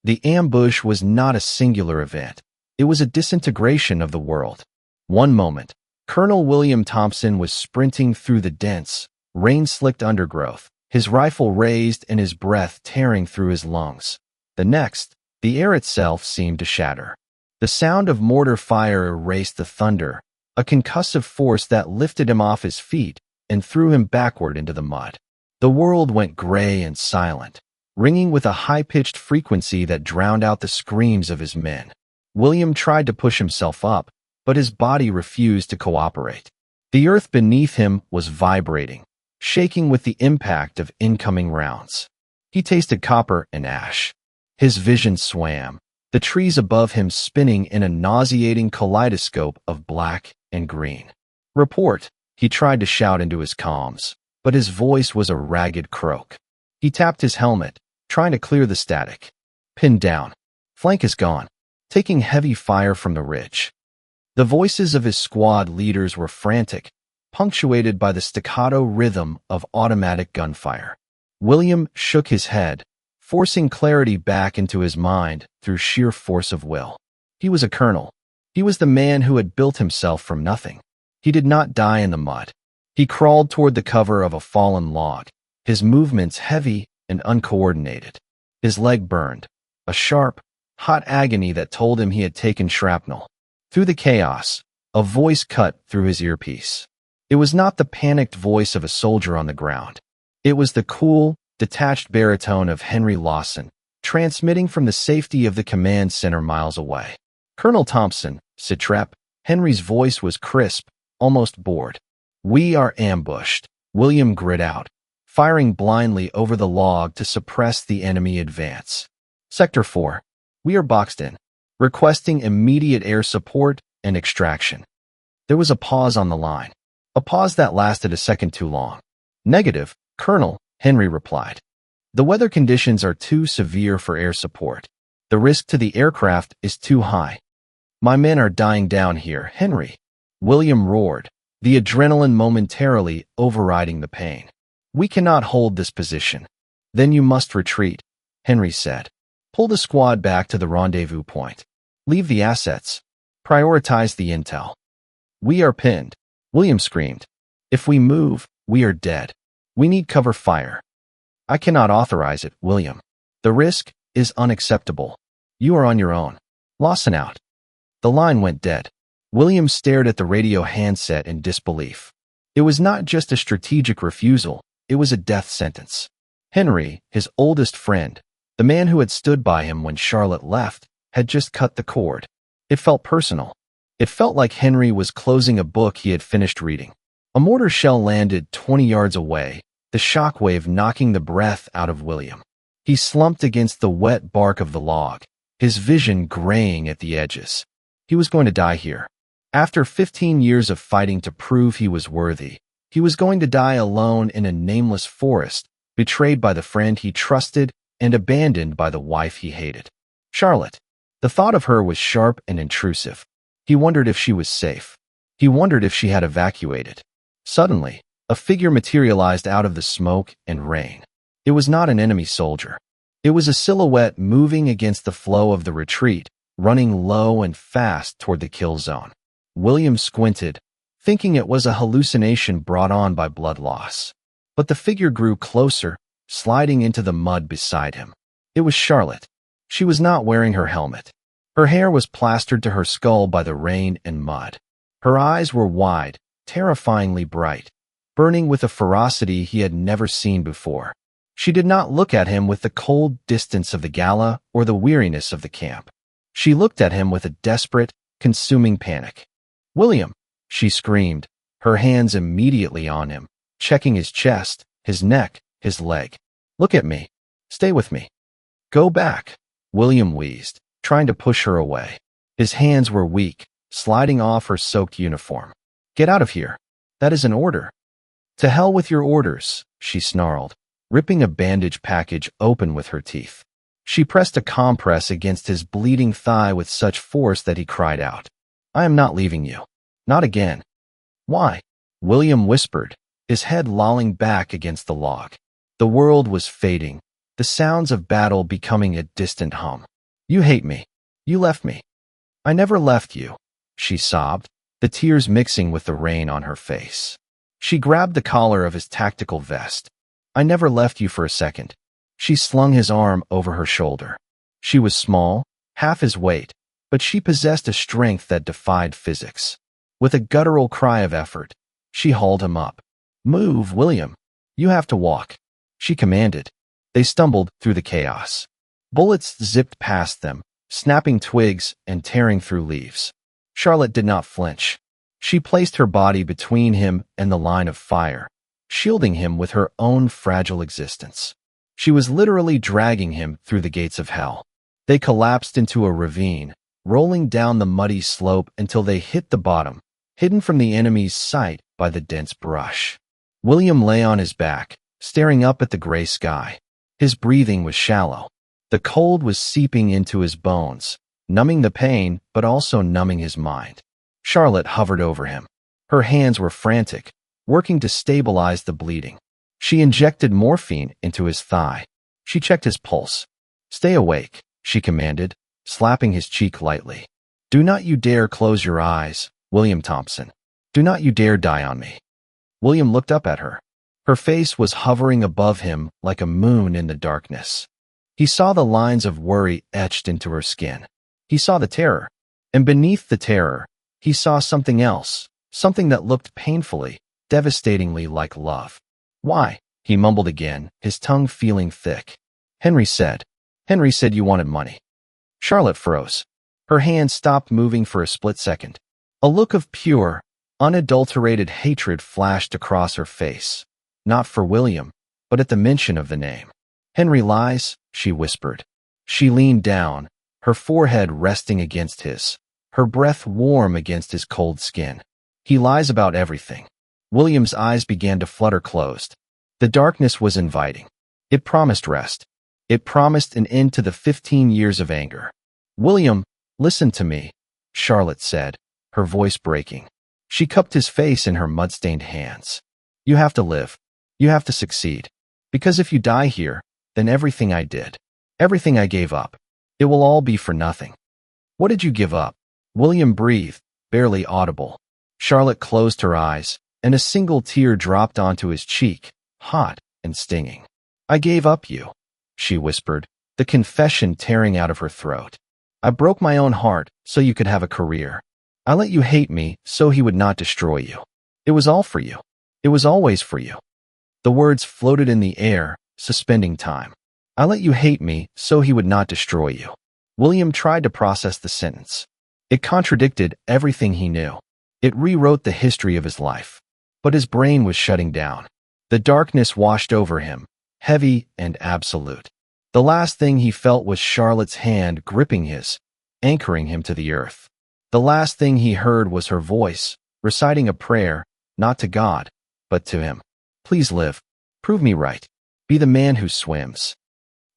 The ambush was not a singular event. It was a disintegration of the world. One moment, Colonel William Thompson was sprinting through the dense, rain-slicked undergrowth, his rifle raised and his breath tearing through his lungs. The next, the air itself seemed to shatter. The sound of mortar fire erased the thunder, a concussive force that lifted him off his feet and threw him backward into the mud. The world went gray and silent, ringing with a high-pitched frequency that drowned out the screams of his men. William tried to push himself up, but his body refused to cooperate. The earth beneath him was vibrating, shaking with the impact of incoming rounds. He tasted copper and ash. His vision swam, the trees above him spinning in a nauseating kaleidoscope of black and green. "Report," he tried to shout into his comms, but his voice was a ragged croak. He tapped his helmet, trying to clear the static. "Pinned down. Flank is gone. Taking heavy fire from the ridge." The voices of his squad leaders were frantic, punctuated by the staccato rhythm of automatic gunfire. William shook his head, forcing clarity back into his mind through sheer force of will. He was a colonel. He was the man who had built himself from nothing. He did not die in the mud. He crawled toward the cover of a fallen log, his movements heavy and uncoordinated. His leg burned, a sharp, hot agony that told him he had taken shrapnel. Through the chaos, a voice cut through his earpiece. It was not the panicked voice of a soldier on the ground. It was the cool, detached baritone of Henry Lawson, transmitting from the safety of the command center miles away. "Colonel Thompson, Sitrep." Henry's voice was crisp, almost bored. "We are ambushed," William grit out, firing blindly over the log to suppress the enemy advance. "Sector 4. We are boxed in. Requesting immediate air support and extraction." There was a pause on the line, a pause that lasted a second too long. "Negative, Colonel," Henry replied. "The weather conditions are too severe for air support. The risk to the aircraft is too high. My men are dying down here, Henry." William roared, the adrenaline momentarily overriding the pain. "We cannot hold this position." "Then you must retreat," Henry said. "Pull the squad back to the rendezvous point. Leave the assets. Prioritize the intel." "We are pinned," William screamed. "If we move, we are dead. We need cover fire." "I cannot authorize it, William. The risk is unacceptable. You are on your own." "Lawson out." The line went dead. William stared at the radio handset in disbelief. It was not just a strategic refusal, it was a death sentence. Henry, his oldest friend, the man who had stood by him when Charlotte left, had just cut the cord. It felt personal. It felt like Henry was closing a book he had finished reading. A mortar shell landed 20 yards away, the shockwave knocking the breath out of William. He slumped against the wet bark of the log, his vision graying at the edges. He was going to die here. After 15 years of fighting to prove he was worthy, he was going to die alone in a nameless forest, betrayed by the friend he trusted and abandoned by the wife he hated. Charlotte. The thought of her was sharp and intrusive. He wondered if she was safe. He wondered if she had evacuated. Suddenly, A figure materialized out of the smoke and rain. It was not an enemy soldier. It was a silhouette moving against the flow of the retreat, running low and fast toward the kill zone. William squinted, thinking it was a hallucination brought on by blood loss. But the figure grew closer, sliding into the mud beside him. It was Charlotte. She was not wearing her helmet. Her hair was plastered to her skull by the rain and mud. Her eyes were wide, terrifyingly bright, burning with a ferocity he had never seen before. She did not look at him with the cold distance of the gala or the weariness of the camp. She looked at him with a desperate, consuming panic. "William!" she screamed, her hands immediately on him, checking his chest, his neck, his leg. "Look at me. Stay with me." "Go back," William wheezed, trying to push her away. His hands were weak, sliding off her soaked uniform. "Get out of here. That is an order." "To hell with your orders," she snarled, ripping a bandage package open with her teeth. She pressed a compress against his bleeding thigh with such force that he cried out, "I am not leaving you. Not again." "Why?" William whispered, his head lolling back against the log. The world was fading, the sounds of battle becoming a distant hum. "You hate me. You left me." "I never left you," she sobbed, the tears mixing with the rain on her face. She grabbed the collar of his tactical vest. "I never left you for a second." She slung his arm over her shoulder. She was small, half his weight, but she possessed a strength that defied physics. With a guttural cry of effort, she hauled him up. "Move, William. You have to walk," she commanded. They stumbled through the chaos. Bullets zipped past them, snapping twigs and tearing through leaves. Charlotte did not flinch. She placed her body between him and the line of fire, shielding him with her own fragile existence. She was literally dragging him through the gates of hell. They collapsed into a ravine, rolling down the muddy slope until they hit the bottom, hidden from the enemy's sight by the dense brush. William lay on his back, staring up at the gray sky. His breathing was shallow. The cold was seeping into his bones, numbing the pain but also numbing his mind. Charlotte hovered over him. Her hands were frantic, working to stabilize the bleeding. She injected morphine into his thigh. She checked his pulse. "Stay awake," she commanded, slapping his cheek lightly. "Do not you dare close your eyes, William Thompson. Do not you dare die on me." William looked up at her. Her face was hovering above him like a moon in the darkness. He saw the lines of worry etched into her skin. He saw the terror. And beneath the terror, he saw something else, something that looked painfully, devastatingly like love. "Why?" he mumbled again, his tongue feeling thick. Henry said you wanted money." Charlotte froze. Her hand stopped moving for a split second. A look of pure, unadulterated hatred flashed across her face. Not for William, but at the mention of the name. "Henry lies," she whispered. She leaned down, her forehead resting against his, her breath warm against his cold skin. "He lies about everything." William's eyes began to flutter closed. The darkness was inviting. It promised rest. It promised an end to the 15 years of anger. "William, listen to me," Charlotte said, her voice breaking. She cupped his face in her mud-stained hands. "You have to live. You have to succeed. Because if you die here, then everything I did, everything I gave up, it will all be for nothing." "What did you give up?" William breathed, barely audible. Charlotte closed her eyes, and a single tear dropped onto his cheek, hot and stinging. "I gave up you," she whispered, the confession tearing out of her throat. "I broke my own heart so you could have a career. I let you hate me so he would not destroy you. It was all for you. It was always for you." The words floated in the air, suspending time. "I let you hate me so he would not destroy you." William tried to process the sentence. It contradicted everything he knew. It rewrote the history of his life. But his brain was shutting down. The darkness washed over him, heavy and absolute. The last thing he felt was Charlotte's hand gripping his, anchoring him to the earth. The last thing he heard was her voice, reciting a prayer, not to God, but to him. "Please live. Prove me right. Be the man who swims."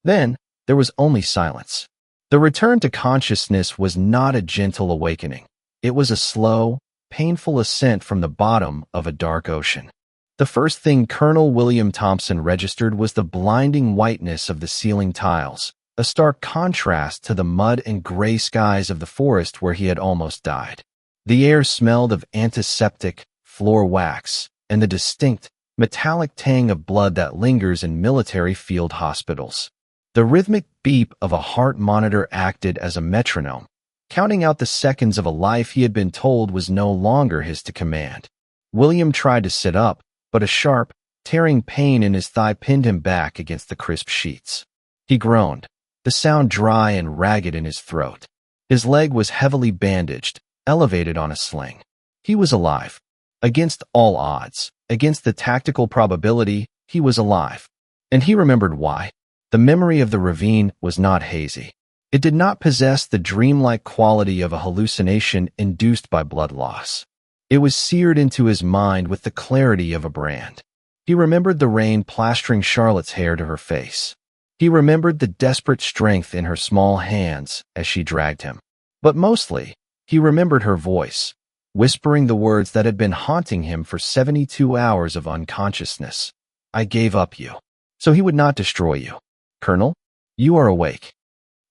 Then, there was only silence. The return to consciousness was not a gentle awakening. It was a slow, painful ascent from the bottom of a dark ocean. The first thing Colonel William Thompson registered was the blinding whiteness of the ceiling tiles, a stark contrast to the mud and gray skies of the forest where he had almost died. The air smelled of antiseptic, floor wax, and the distinct, metallic tang of blood that lingers in military field hospitals. The rhythmic beep of a heart monitor acted as a metronome, counting out the seconds of a life he had been told was no longer his to command. William tried to sit up, but a sharp, tearing pain in his thigh pinned him back against the crisp sheets. He groaned, the sound dry and ragged in his throat. His leg was heavily bandaged, elevated on a sling. He was alive. Against all odds, against the tactical probability, he was alive. And he remembered why. The memory of the ravine was not hazy. It did not possess the dreamlike quality of a hallucination induced by blood loss. It was seared into his mind with the clarity of a brand. He remembered the rain plastering Charlotte's hair to her face. He remembered the desperate strength in her small hands as she dragged him. But mostly, he remembered her voice, whispering the words that had been haunting him for 72 hours of unconsciousness. I gave up you, so he would not destroy you. Colonel, you are awake.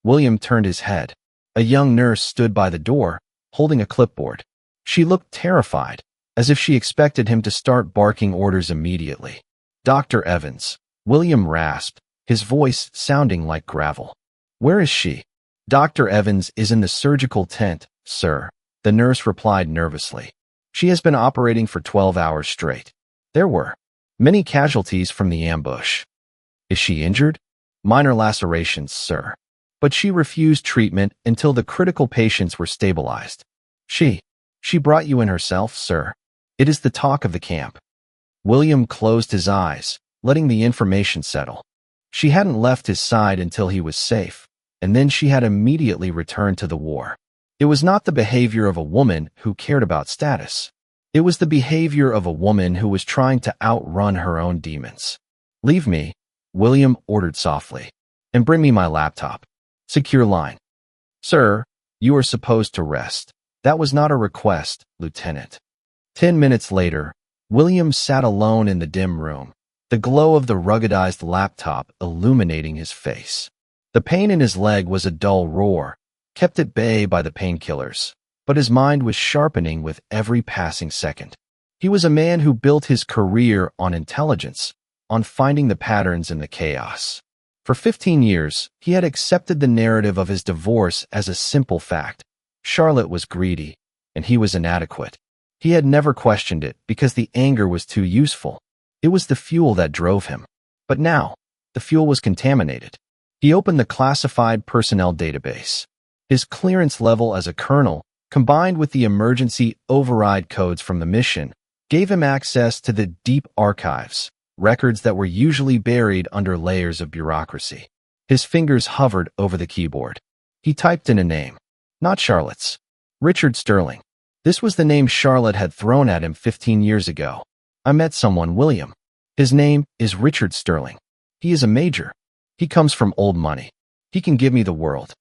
William turned his head. A young nurse stood by the door, holding a clipboard. She looked terrified, as if she expected him to start barking orders immediately. Dr. Evans, William rasped, his voice sounding like gravel. Where is she? Dr. Evans is in the surgical tent, sir, the nurse replied nervously. She has been operating for 12 hours straight. There were many casualties from the ambush. Is she injured? Minor lacerations, sir. But she refused treatment until the critical patients were stabilized. She brought you in herself, sir. It is the talk of the camp. William closed his eyes, letting the information settle. She hadn't left his side until he was safe, and then she had immediately returned to the war. It was not the behavior of a woman who cared about status. It was the behavior of a woman who was trying to outrun her own demons. Leave me, William ordered softly, and bring me my laptop. Secure line. Sir, you are supposed to rest. That was not a request, Lieutenant. 10 minutes later, William sat alone in the dim room, the glow of the ruggedized laptop illuminating his face. The pain in his leg was a dull roar, kept at bay by the painkillers, but his mind was sharpening with every passing second. He was a man who built his career on intelligence, on finding the patterns in the chaos. For 15 years, he had accepted the narrative of his divorce as a simple fact. Charlotte was greedy, and he was inadequate. He had never questioned it because the anger was too useful. It was the fuel that drove him. But now, the fuel was contaminated. He opened the classified personnel database. His clearance level as a colonel, combined with the emergency override codes from the mission, gave him access to the deep archives, records that were usually buried under layers of bureaucracy. His fingers hovered over the keyboard. He typed in a name. Not Charlotte's. Richard Sterling. This was the name Charlotte had thrown at him 15 years ago. I met someone, William. His name is Richard Sterling. He is a major. He comes from old money. He can give me the world.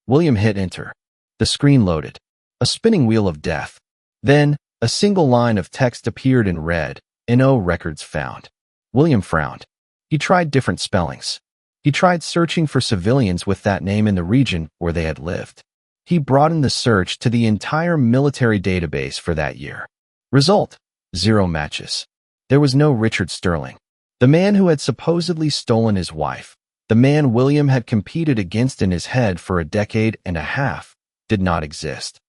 William hit enter. The screen loaded. A spinning wheel of death. Then, a single line of text appeared in red. No records found. William frowned. He tried different spellings. He tried searching for civilians with that name in the region where they had lived. He broadened the search to the entire military database for that year. Result: 0 matches. There was no Richard Sterling. The man who had supposedly stolen his wife, the man William had competed against in his head for a decade and a half, did not exist.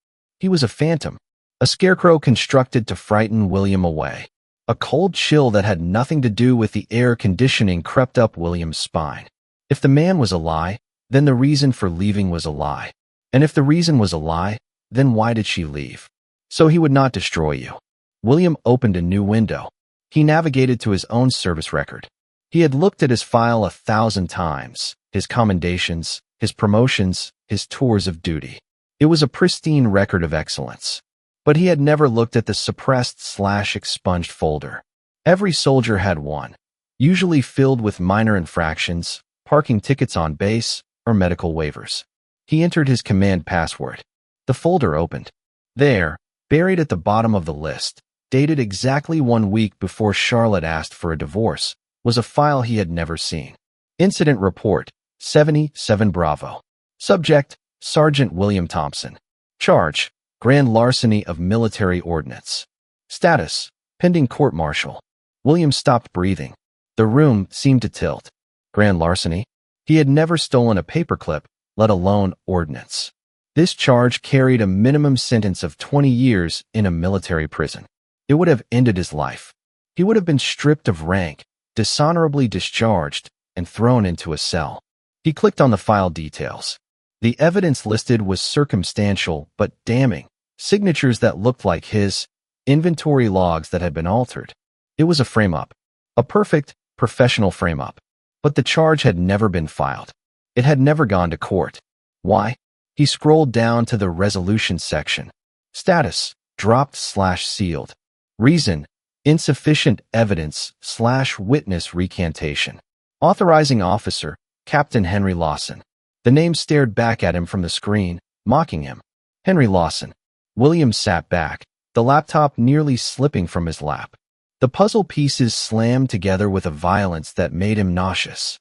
He was a phantom, a scarecrow constructed to frighten William away. A cold chill that had nothing to do with the air conditioning crept up William's spine. If the man was a lie, then the reason for leaving was a lie. And if the reason was a lie, then why did she leave? So he would not destroy you. William opened a new window. He navigated to his own service record. He had looked at his file 1,000 times, his commendations, his promotions, his tours of duty. It was a pristine record of excellence. But he had never looked at the suppressed/expunged folder. Every soldier had one, usually filled with minor infractions, parking tickets on base, or medical waivers. He entered his command password. The folder opened. There, buried at the bottom of the list, dated exactly 1 week before Charlotte asked for a divorce, was a file he had never seen. Incident report, 77 Bravo. Subject, Sergeant William Thompson. Charge, grand larceny of military ordnance. Status, pending court-martial. William stopped breathing. The room seemed to tilt. Grand larceny? He had never stolen a paperclip, let alone ordnance. This charge carried a minimum sentence of 20 years in a military prison. It would have ended his life. He would have been stripped of rank, dishonorably discharged, and thrown into a cell. He clicked on the file details. The evidence listed was circumstantial but damning. Signatures that looked like his, inventory logs that had been altered. It was a frame-up. A perfect, professional frame-up. But the charge had never been filed. It had never gone to court. Why? He scrolled down to the resolution section. Status, dropped/sealed. Reason, insufficient evidence/witness recantation. Authorizing officer, Captain Henry Lawson. The name stared back at him from the screen, mocking him. Henry Lawson. William sat back, the laptop nearly slipping from his lap. The puzzle pieces slammed together with a violence that made him nauseous.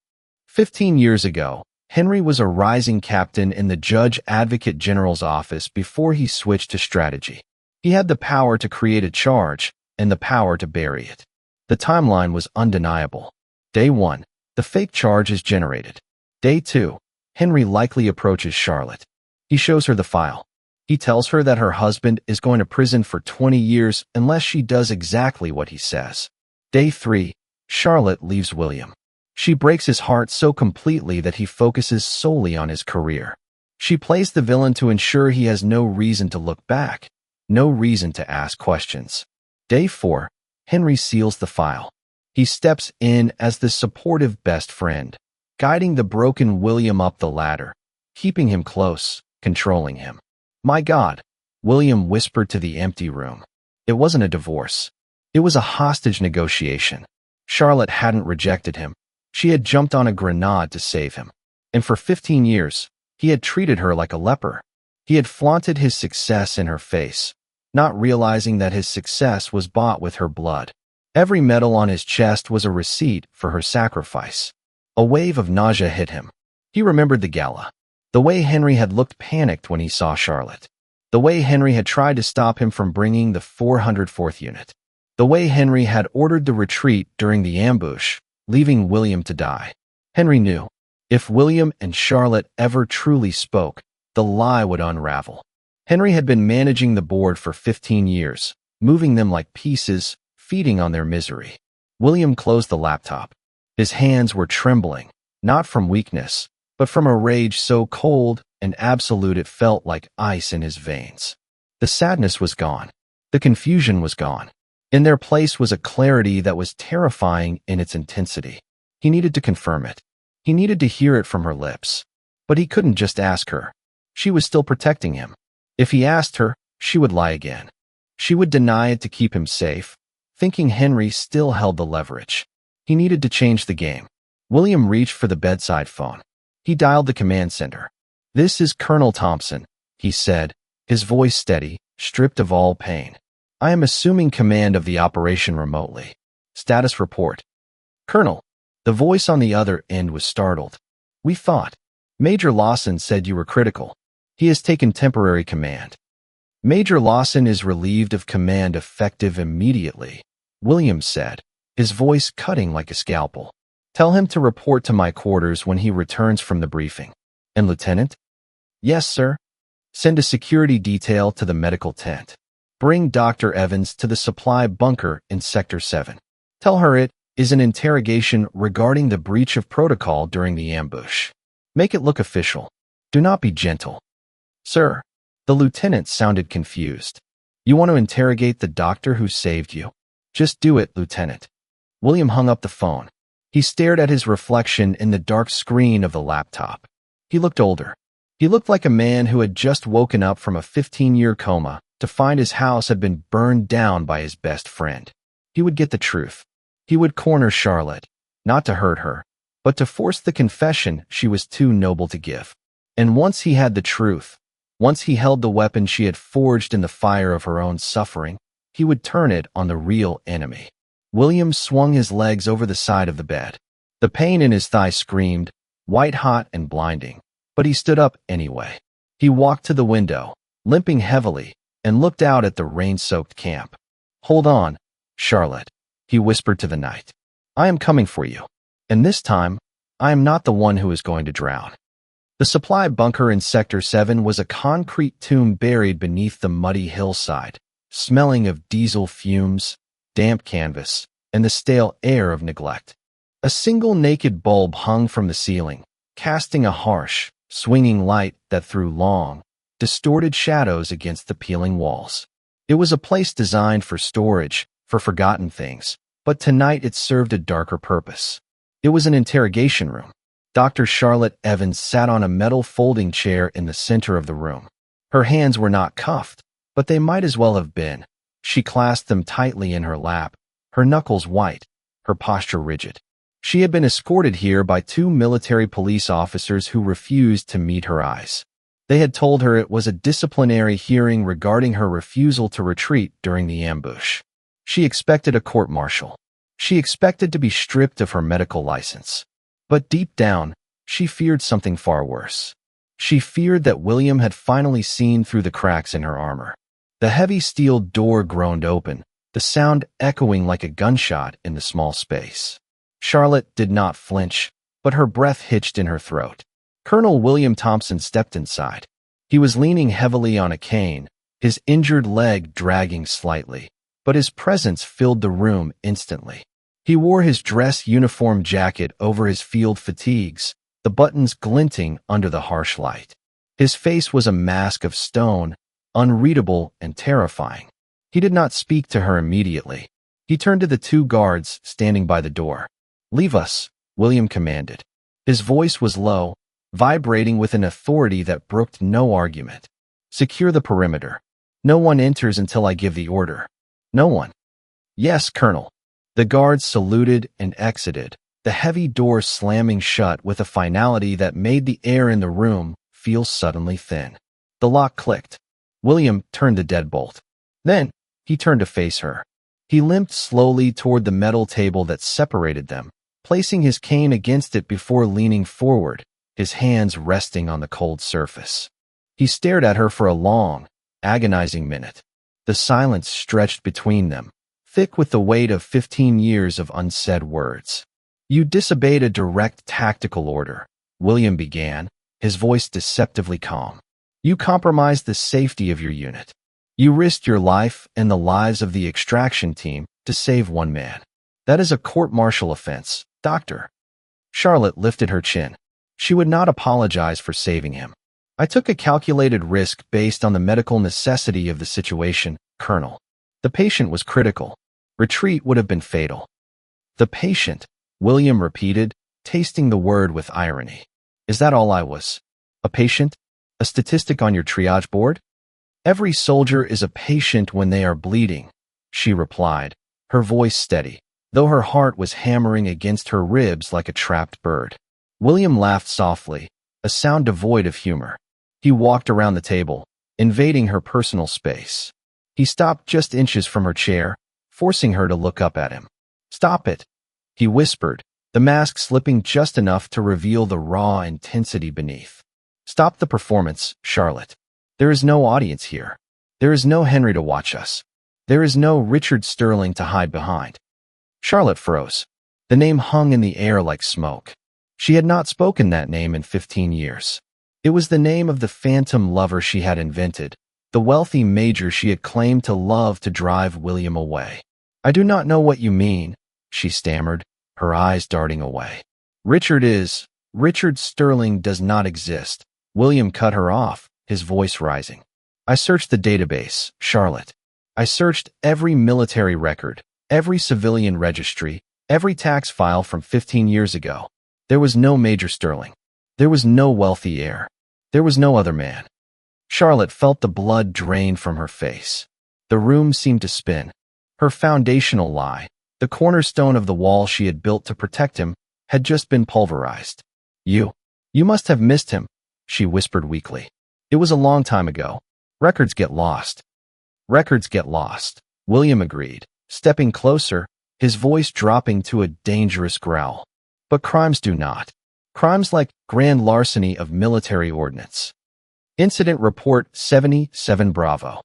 15 years ago, Henry was a rising captain in the Judge Advocate General's office before he switched to strategy. He had the power to create a charge and the power to bury it. The timeline was undeniable. Day 1, the fake charge is generated. Day 2, Henry likely approaches Charlotte. He shows her the file. He tells her that her husband is going to prison for 20 years unless she does exactly what he says. Day 3, Charlotte leaves William. She breaks his heart so completely that he focuses solely on his career. She plays the villain to ensure he has no reason to look back, no reason to ask questions. Day 4, Henry seals the file. He steps in as the supportive best friend, guiding the broken William up the ladder, keeping him close, controlling him. My God, William whispered to the empty room. It wasn't a divorce. It was a hostage negotiation. Charlotte hadn't rejected him. She had jumped on a grenade to save him. And for 15 years, he had treated her like a leper. He had flaunted his success in her face, not realizing that his success was bought with her blood. Every medal on his chest was a receipt for her sacrifice. A wave of nausea hit him. He remembered the gala. The way Henry had looked panicked when he saw Charlotte. The way Henry had tried to stop him from bringing the 404th Unit. The way Henry had ordered the retreat during the ambush, leaving William to die. Henry knew, if William and Charlotte ever truly spoke, the lie would unravel. Henry had been managing the board for 15 years, moving them like pieces, feeding on their misery. William closed the laptop. His hands were trembling, not from weakness, but from a rage so cold and absolute it felt like ice in his veins. The sadness was gone. The confusion was gone. In their place was a clarity that was terrifying in its intensity. He needed to confirm it. He needed to hear it from her lips. But he couldn't just ask her. She was still protecting him. If he asked her, she would lie again. She would deny it to keep him safe, thinking Henry still held the leverage. He needed to change the game. William reached for the bedside phone. He dialed the command center. "This is Colonel Thompson," he said, his voice steady, stripped of all pain. "I am assuming command of the operation remotely. Status report." "Colonel." The voice on the other end was startled. "We thought. Major Lawson said you were critical. He has taken temporary command." "Major Lawson is relieved of command effective immediately," William said, his voice cutting like a scalpel. "Tell him to report to my quarters when he returns from the briefing." "And Lieutenant?" "Yes, sir." "Send a security detail to the medical tent. Bring Dr. Evans to the supply bunker in Sector 7. Tell her it is an interrogation regarding the breach of protocol during the ambush. Make it look official. Do not be gentle." "Sir." The lieutenant sounded confused. "You want to interrogate the doctor who saved you? Just do it, Lieutenant." William hung up the phone. He stared at his reflection in the dark screen of the laptop. He looked older. He looked like a man who had just woken up from a 15-year coma to find his house had been burned down by his best friend. He would get the truth. He would corner Charlotte, not to hurt her, but to force the confession she was too noble to give. And once he had the truth, once he held the weapon she had forged in the fire of her own suffering, he would turn it on the real enemy. William swung his legs over the side of the bed. The pain in his thigh screamed, white-hot and blinding, but he stood up anyway. He walked to the window, limping heavily, and looked out at the rain-soaked camp. "Hold on, Charlotte," he whispered to the night. "I am coming for you. And this time, I am not the one who is going to drown." The supply bunker in Sector 7 was a concrete tomb buried beneath the muddy hillside, smelling of diesel fumes, damp canvas, and the stale air of neglect. A single naked bulb hung from the ceiling, casting a harsh, swinging light that threw long, distorted shadows against the peeling walls. It was a place designed for storage, for forgotten things, but tonight it served a darker purpose. It was an interrogation room. Dr. Charlotte Evans sat on a metal folding chair in the center of the room. Her hands were not cuffed, but they might as well have been. She clasped them tightly in her lap, her knuckles white, her posture rigid. She had been escorted here by 2 military police officers who refused to meet her eyes. They had told her it was a disciplinary hearing regarding her refusal to retreat during the ambush. She expected a court-martial. She expected to be stripped of her medical license. But deep down, she feared something far worse. She feared that William had finally seen through the cracks in her armor. The heavy steel door groaned open, the sound echoing like a gunshot in the small space. Charlotte did not flinch, but her breath hitched in her throat. Colonel William Thompson stepped inside. He was leaning heavily on a cane, his injured leg dragging slightly, but his presence filled the room instantly. He wore his dress uniform jacket over his field fatigues, the buttons glinting under the harsh light. His face was a mask of stone, unreadable and terrifying. He did not speak to her immediately. He turned to the 2 guards standing by the door. "Leave us," William commanded. His voice was low, vibrating with an authority that brooked no argument. "Secure the perimeter. No one enters until I give the order." "No one." "Yes, Colonel." The guards saluted and exited, the heavy door slamming shut with a finality that made the air in the room feel suddenly thin. The lock clicked. William turned the deadbolt. Then, he turned to face her. He limped slowly toward the metal table that separated them, placing his cane against it before leaning forward, his hands resting on the cold surface. He stared at her for a long, agonizing minute. The silence stretched between them, thick with the weight of 15 years of unsaid words. "You disobeyed a direct tactical order," William began, his voice deceptively calm. "You compromised the safety of your unit. You risked your life and the lives of the extraction team to save one man. That is a court-martial offense, Doctor." Charlotte lifted her chin. She would not apologize for saving him. "I took a calculated risk based on the medical necessity of the situation, Colonel. The patient was critical. Retreat would have been fatal." "The patient," William repeated, tasting the word with irony. "Is that all I was? A patient? A statistic on your triage board?" "Every soldier is a patient when they are bleeding," she replied, her voice steady, though her heart was hammering against her ribs like a trapped bird. William laughed softly, a sound devoid of humor. He walked around the table, invading her personal space. He stopped just inches from her chair, forcing her to look up at him. "Stop it," he whispered, the mask slipping just enough to reveal the raw intensity beneath. "Stop the performance, Charlotte. There is no audience here. There is no Henry to watch us. There is no Richard Sterling to hide behind." Charlotte froze. The name hung in the air like smoke. She had not spoken that name in 15 years. It was the name of the phantom lover she had invented, the wealthy major she had claimed to love to drive William away. "I do not know what you mean," she stammered, her eyes darting away. Richard Sterling does not exist." William cut her off, his voice rising. "I searched the database, Charlotte. I searched every military record, every civilian registry, every tax file from 15 years ago. There was no Major Sterling. There was no wealthy heir. There was no other man." Charlotte felt the blood drain from her face. The room seemed to spin. Her foundational lie, the cornerstone of the wall she had built to protect him, had just been pulverized. You must have missed him," she whispered weakly. "It was a long time ago. Records get lost." "Records get lost," William agreed, stepping closer, his voice dropping to a dangerous growl. But crimes do not. Crimes like grand larceny of military ordnance. Incident Report 77 Bravo.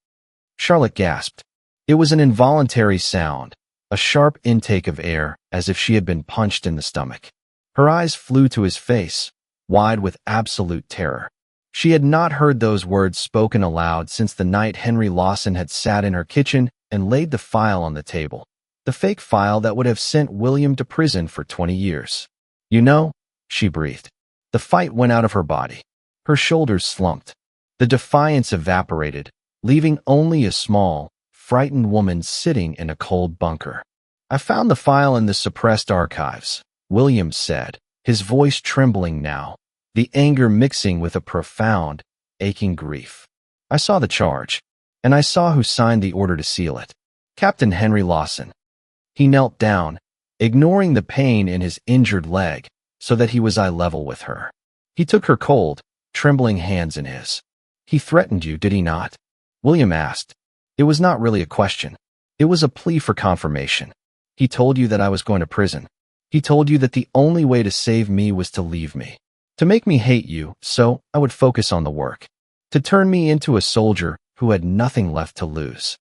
Charlotte gasped. It was an involuntary sound, a sharp intake of air, as if she had been punched in the stomach. Her eyes flew to his face, wide with absolute terror. She had not heard those words spoken aloud since the night Henry Lawson had sat in her kitchen and laid the file on the table. The fake file that would have sent William to prison for 20 years. You know, she breathed. The fight went out of her body. Her shoulders slumped. The defiance evaporated, leaving only a small, frightened woman sitting in a cold bunker. I found the file in the suppressed archives, William said, his voice trembling now, the anger mixing with a profound, aching grief. I saw the charge, and I saw who signed the order to seal it. Captain Henry Lawson. He knelt down, ignoring the pain in his injured leg, so that he was eye level with her. He took her cold, trembling hands in his. He threatened you, did he not? William asked. It was not really a question. It was a plea for confirmation. He told you that I was going to prison. He told you that the only way to save me was to leave me, to make me hate you so I would focus on the work, to turn me into a soldier who had nothing left to lose.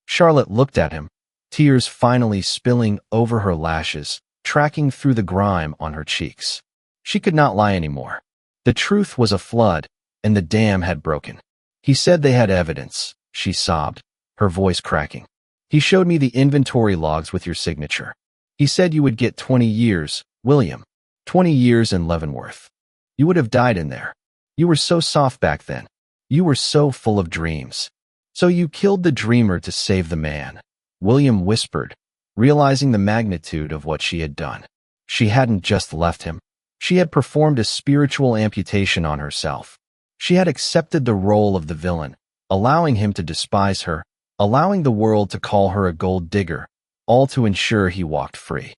Charlotte looked at him, tears finally spilling over her lashes, tracking through the grime on her cheeks. She could not lie anymore. The truth was a flood, and the dam had broken. He said they had evidence, she sobbed, her voice cracking. He showed me the inventory logs with your signature. He said you would get 20 years, William. 20 years in Leavenworth. You would have died in there. You were so soft back then. You were so full of dreams. So you killed the dreamer to save the man, William whispered, realizing the magnitude of what she had done. She hadn't just left him. She had performed a spiritual amputation on herself. She had accepted the role of the villain, allowing him to despise her, allowing the world to call her a gold digger, all to ensure he walked free.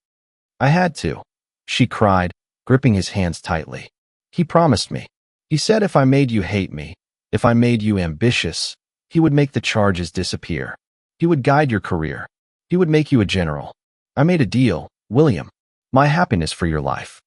I had to, she cried, gripping his hands tightly. He promised me. He said if I made you hate me, if I made you ambitious, he would make the charges disappear. He would guide your career. He would make you a general. I made a deal, William. My happiness for your life.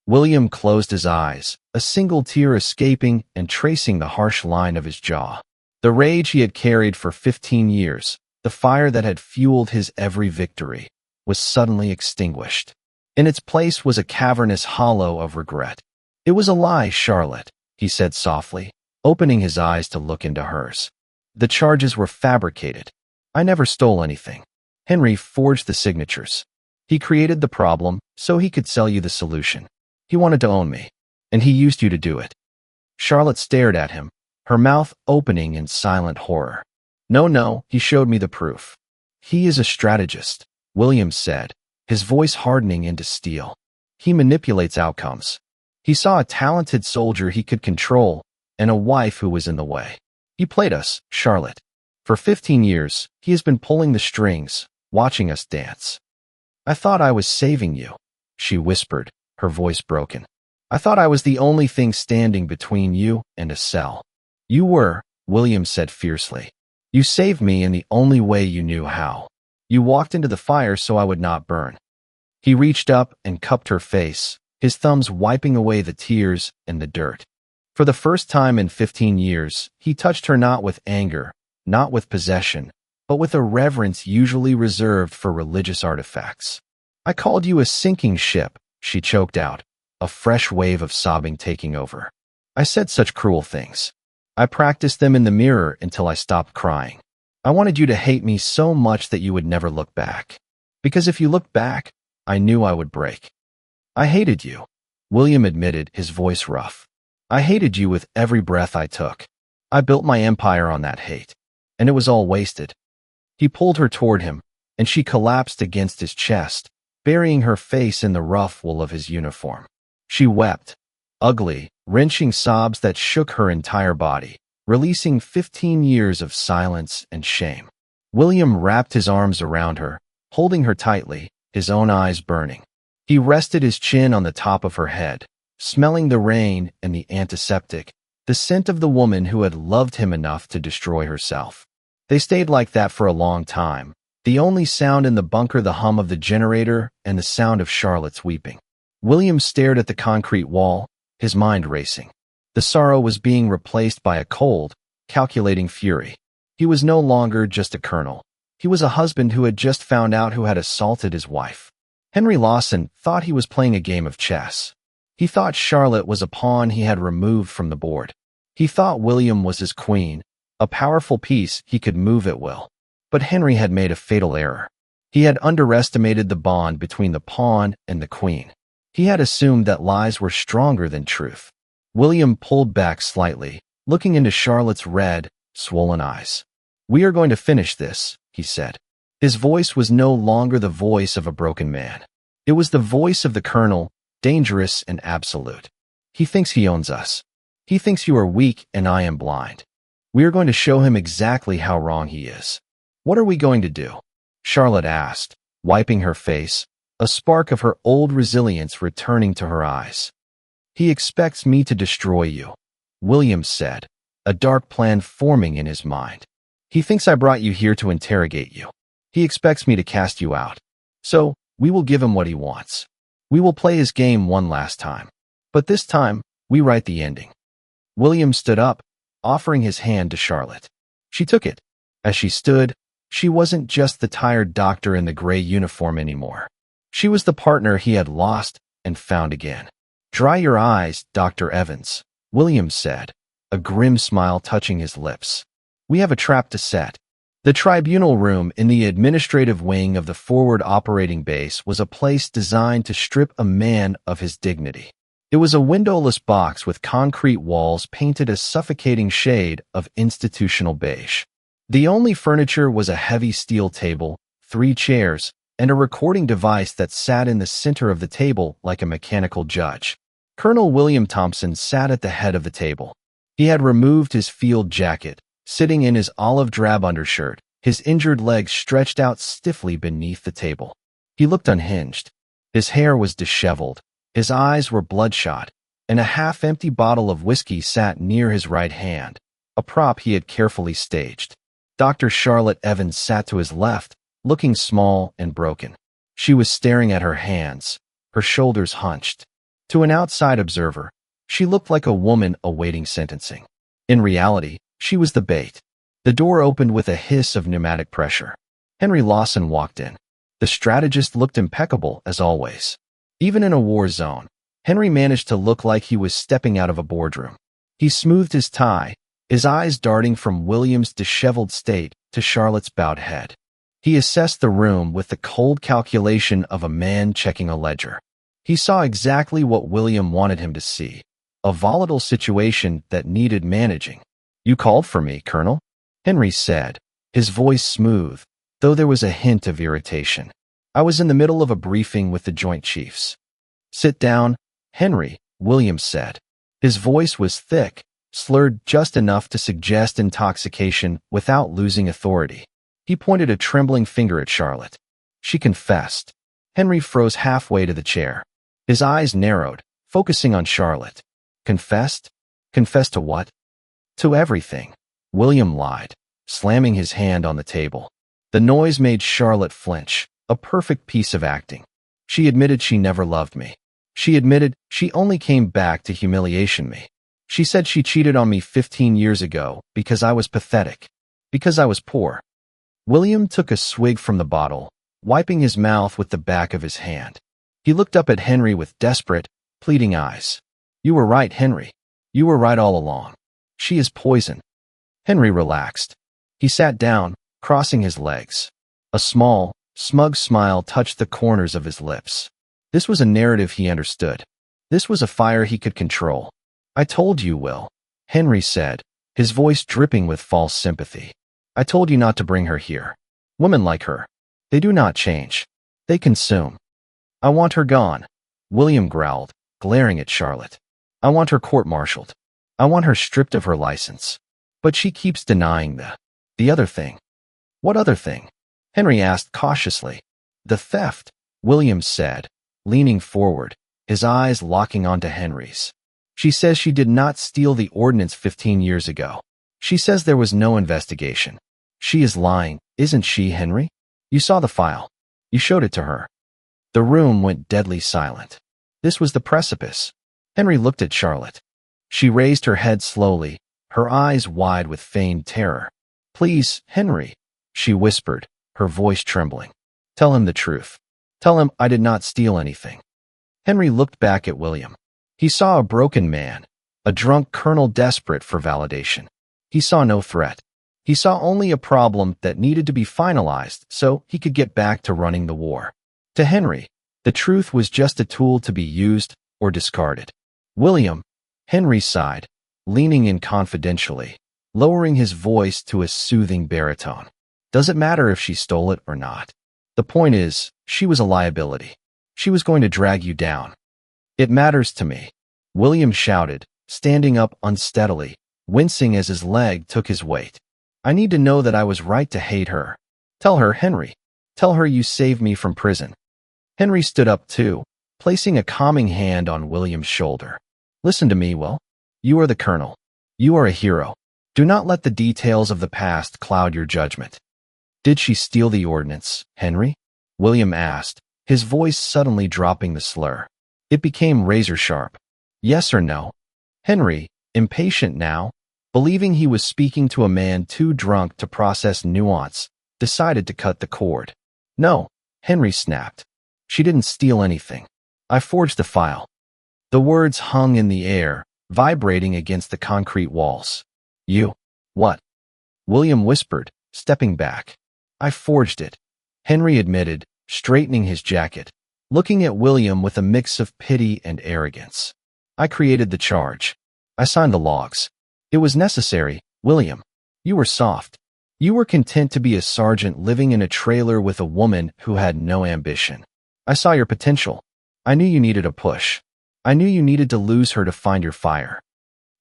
William closed his eyes, a single tear escaping and tracing the harsh line of his jaw. The rage he had carried for 15 years, the fire that had fueled his every victory, was suddenly extinguished. In its place was a cavernous hollow of regret. It was a lie, Charlotte, he said softly, opening his eyes to look into hers. The charges were fabricated. I never stole anything. Henry forged the signatures. He created the problem so he could sell you the solution. He wanted to own me, and he used you to do it. Charlotte stared at him, her mouth opening in silent horror. No, he showed me the proof. He is a strategist, William said, his voice hardening into steel. He manipulates outcomes. He saw a talented soldier he could control, and a wife who was in the way. He played us, Charlotte. For 15 years, he has been pulling the strings, watching us dance. I thought I was saving you, she whispered, her voice broken. I thought I was the only thing standing between you and a cell. You were, William said fiercely. You saved me in the only way you knew how. You walked into the fire so I would not burn. He reached up and cupped her face, his thumbs wiping away the tears and the dirt. For the first time in 15 years, he touched her not with anger, not with possession, but with a reverence usually reserved for religious artifacts. I called you a sinking ship, she choked out, a fresh wave of sobbing taking over. I said such cruel things. I practiced them in the mirror until I stopped crying. I wanted you to hate me so much that you would never look back. Because if you looked back, I knew I would break. I hated you, William admitted, his voice rough. I hated you with every breath I took. I built my empire on that hate, and it was all wasted. He pulled her toward him, and she collapsed against his chest, burying her face in the rough wool of his uniform. She wept, ugly, wrenching sobs that shook her entire body, releasing 15 years of silence and shame. William wrapped his arms around her, holding her tightly, his own eyes burning. He rested his chin on the top of her head, smelling the rain and the antiseptic, the scent of the woman who had loved him enough to destroy herself. They stayed like that for a long time. The only sound in the bunker, the hum of the generator and the sound of Charlotte's weeping. William stared at the concrete wall, his mind racing. The sorrow was being replaced by a cold, calculating fury. He was no longer just a colonel. He was a husband who had just found out who had assaulted his wife. Henry Lawson thought he was playing a game of chess. He thought Charlotte was a pawn he had removed from the board. He thought William was his queen, a powerful piece he could move at will. But Henry had made a fatal error. He had underestimated the bond between the pawn and the queen. He had assumed that lies were stronger than truth. William pulled back slightly, looking into Charlotte's red, swollen eyes. "We are going to finish this," he said. His voice was no longer the voice of a broken man. It was the voice of the colonel, dangerous and absolute. "He thinks he owns us. He thinks you are weak and I am blind. We are going to show him exactly how wrong he is." "What are we going to do?" Charlotte asked, wiping her face, a spark of her old resilience returning to her eyes. "He expects me to destroy you," William said, a dark plan forming in his mind. "He thinks I brought you here to interrogate you. He expects me to cast you out. So, we will give him what he wants. We will play his game one last time. But this time, we write the ending." William stood up, offering his hand to Charlotte. She took it. As she stood, she wasn't just the tired doctor in the gray uniform anymore. She was the partner he had lost and found again. "Dry your eyes, Dr. Evans," William said, a grim smile touching his lips. "We have a trap to set." The tribunal room in the administrative wing of the forward operating base was a place designed to strip a man of his dignity. It was a windowless box with concrete walls painted a suffocating shade of institutional beige. The only furniture was a heavy steel table, 3 chairs, and a recording device that sat in the center of the table like a mechanical judge. Colonel William Thompson sat at the head of the table. He had removed his field jacket, sitting in his olive drab undershirt, his injured legs stretched out stiffly beneath the table. He looked unhinged. His hair was disheveled, his eyes were bloodshot, and a half-empty bottle of whiskey sat near his right hand, a prop he had carefully staged. Dr. Charlotte Evans sat to his left, looking small and broken. She was staring at her hands, her shoulders hunched. To an outside observer, she looked like a woman awaiting sentencing. In reality, she was the bait. The door opened with a hiss of pneumatic pressure. Henry Lawson walked in. The strategist looked impeccable, as always. Even in a war zone, Henry managed to look like he was stepping out of a boardroom. He smoothed his tie, his eyes darting from William's disheveled state to Charlotte's bowed head. He assessed the room with the cold calculation of a man checking a ledger. He saw exactly what William wanted him to see, a volatile situation that needed managing. "You called for me, Colonel," Henry said, his voice smooth, though there was a hint of irritation. "I was in the middle of a briefing with the Joint Chiefs." "Sit down, Henry," William said. His voice was thick, slurred just enough to suggest intoxication without losing authority. He pointed a trembling finger at Charlotte. She confessed. Henry froze halfway to the chair. His eyes narrowed, focusing on Charlotte. "Confessed? Confessed to what?" "To everything," William lied, slamming his hand on the table. The noise made Charlotte flinch, a perfect piece of acting. She admitted she never loved me. She admitted she only came back to humiliation me. She said she cheated on me 15 years ago because I was pathetic, because I was poor. William took a swig from the bottle, wiping his mouth with the back of his hand. He looked up at Henry with desperate, pleading eyes. "You were right, Henry. You were right all along. She is poison." Henry relaxed. He sat down, crossing his legs. A small, smug smile touched the corners of his lips. This was a narrative he understood. This was a fire he could control. "I told you, Will," Henry said, his voice dripping with false sympathy. "I told you not to bring her here. Women like her, they do not change. They consume." "I want her gone," William growled, glaring at Charlotte. "I want her court-martialed. I want her stripped of her license. But she keeps denying the other thing." "What other thing?" Henry asked cautiously. "The theft," William said, leaning forward, his eyes locking onto Henry's. "She says she did not steal the ordnance 15 years ago. She says there was no investigation. She is lying, isn't she, Henry? You saw the file. You showed it to her. The room went deadly silent. This was the precipice. Henry looked at Charlotte. She raised her head slowly, her eyes wide with feigned terror. Please, Henry, she whispered, her voice trembling. Tell him the truth. Tell him I did not steal anything. Henry looked back at William. He saw a broken man, a drunk colonel desperate for validation. He saw no threat. He saw only a problem that needed to be finalized so he could get back to running the war. To Henry, the truth was just a tool to be used or discarded. William, Henry sighed, leaning in confidentially, lowering his voice to a soothing baritone. Does it matter if she stole it or not? The point is, she was a liability. She was going to drag you down. It matters to me, William shouted, standing up unsteadily, wincing as his leg took his weight. I need to know that I was right to hate her. Tell her, Henry. Tell her you saved me from prison. Henry stood up too, placing a calming hand on William's shoulder. Listen to me, Will. You are the colonel. You are a hero. Do not let the details of the past cloud your judgment. Did she steal the ordnance, Henry? William asked, his voice suddenly dropping the slur. It became razor-sharp. Yes or no? Henry, impatient now, believing he was speaking to a man too drunk to process nuance, decided to cut the cord. No, Henry snapped. She didn't steal anything. I forged the file. The words hung in the air, vibrating against the concrete walls. You? What? William whispered, stepping back. I forged it, Henry admitted, straightening his jacket, looking at William with a mix of pity and arrogance. I created the charge. I signed the logs. It was necessary, William. You were soft. You were content to be a sergeant living in a trailer with a woman who had no ambition. I saw your potential. I knew you needed a push. I knew you needed to lose her to find your fire.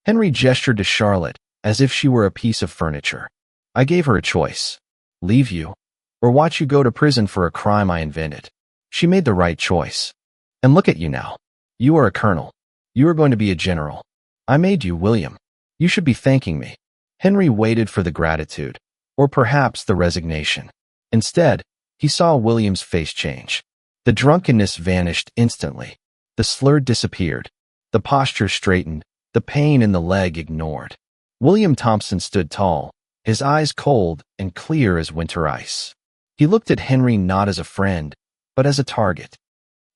Henry gestured to Charlotte as if she were a piece of furniture. I gave her a choice. Leave you, or watch you go to prison for a crime I invented. She made the right choice. And look at you now. You are a colonel. You are going to be a general. I made you, William. You should be thanking me. Henry waited for the gratitude, or perhaps the resignation. Instead, he saw William's face change. The drunkenness vanished instantly. The slur disappeared. The posture straightened, the pain in the leg ignored. William Thompson stood tall, his eyes cold and clear as winter ice. He looked at Henry not as a friend, but as a target.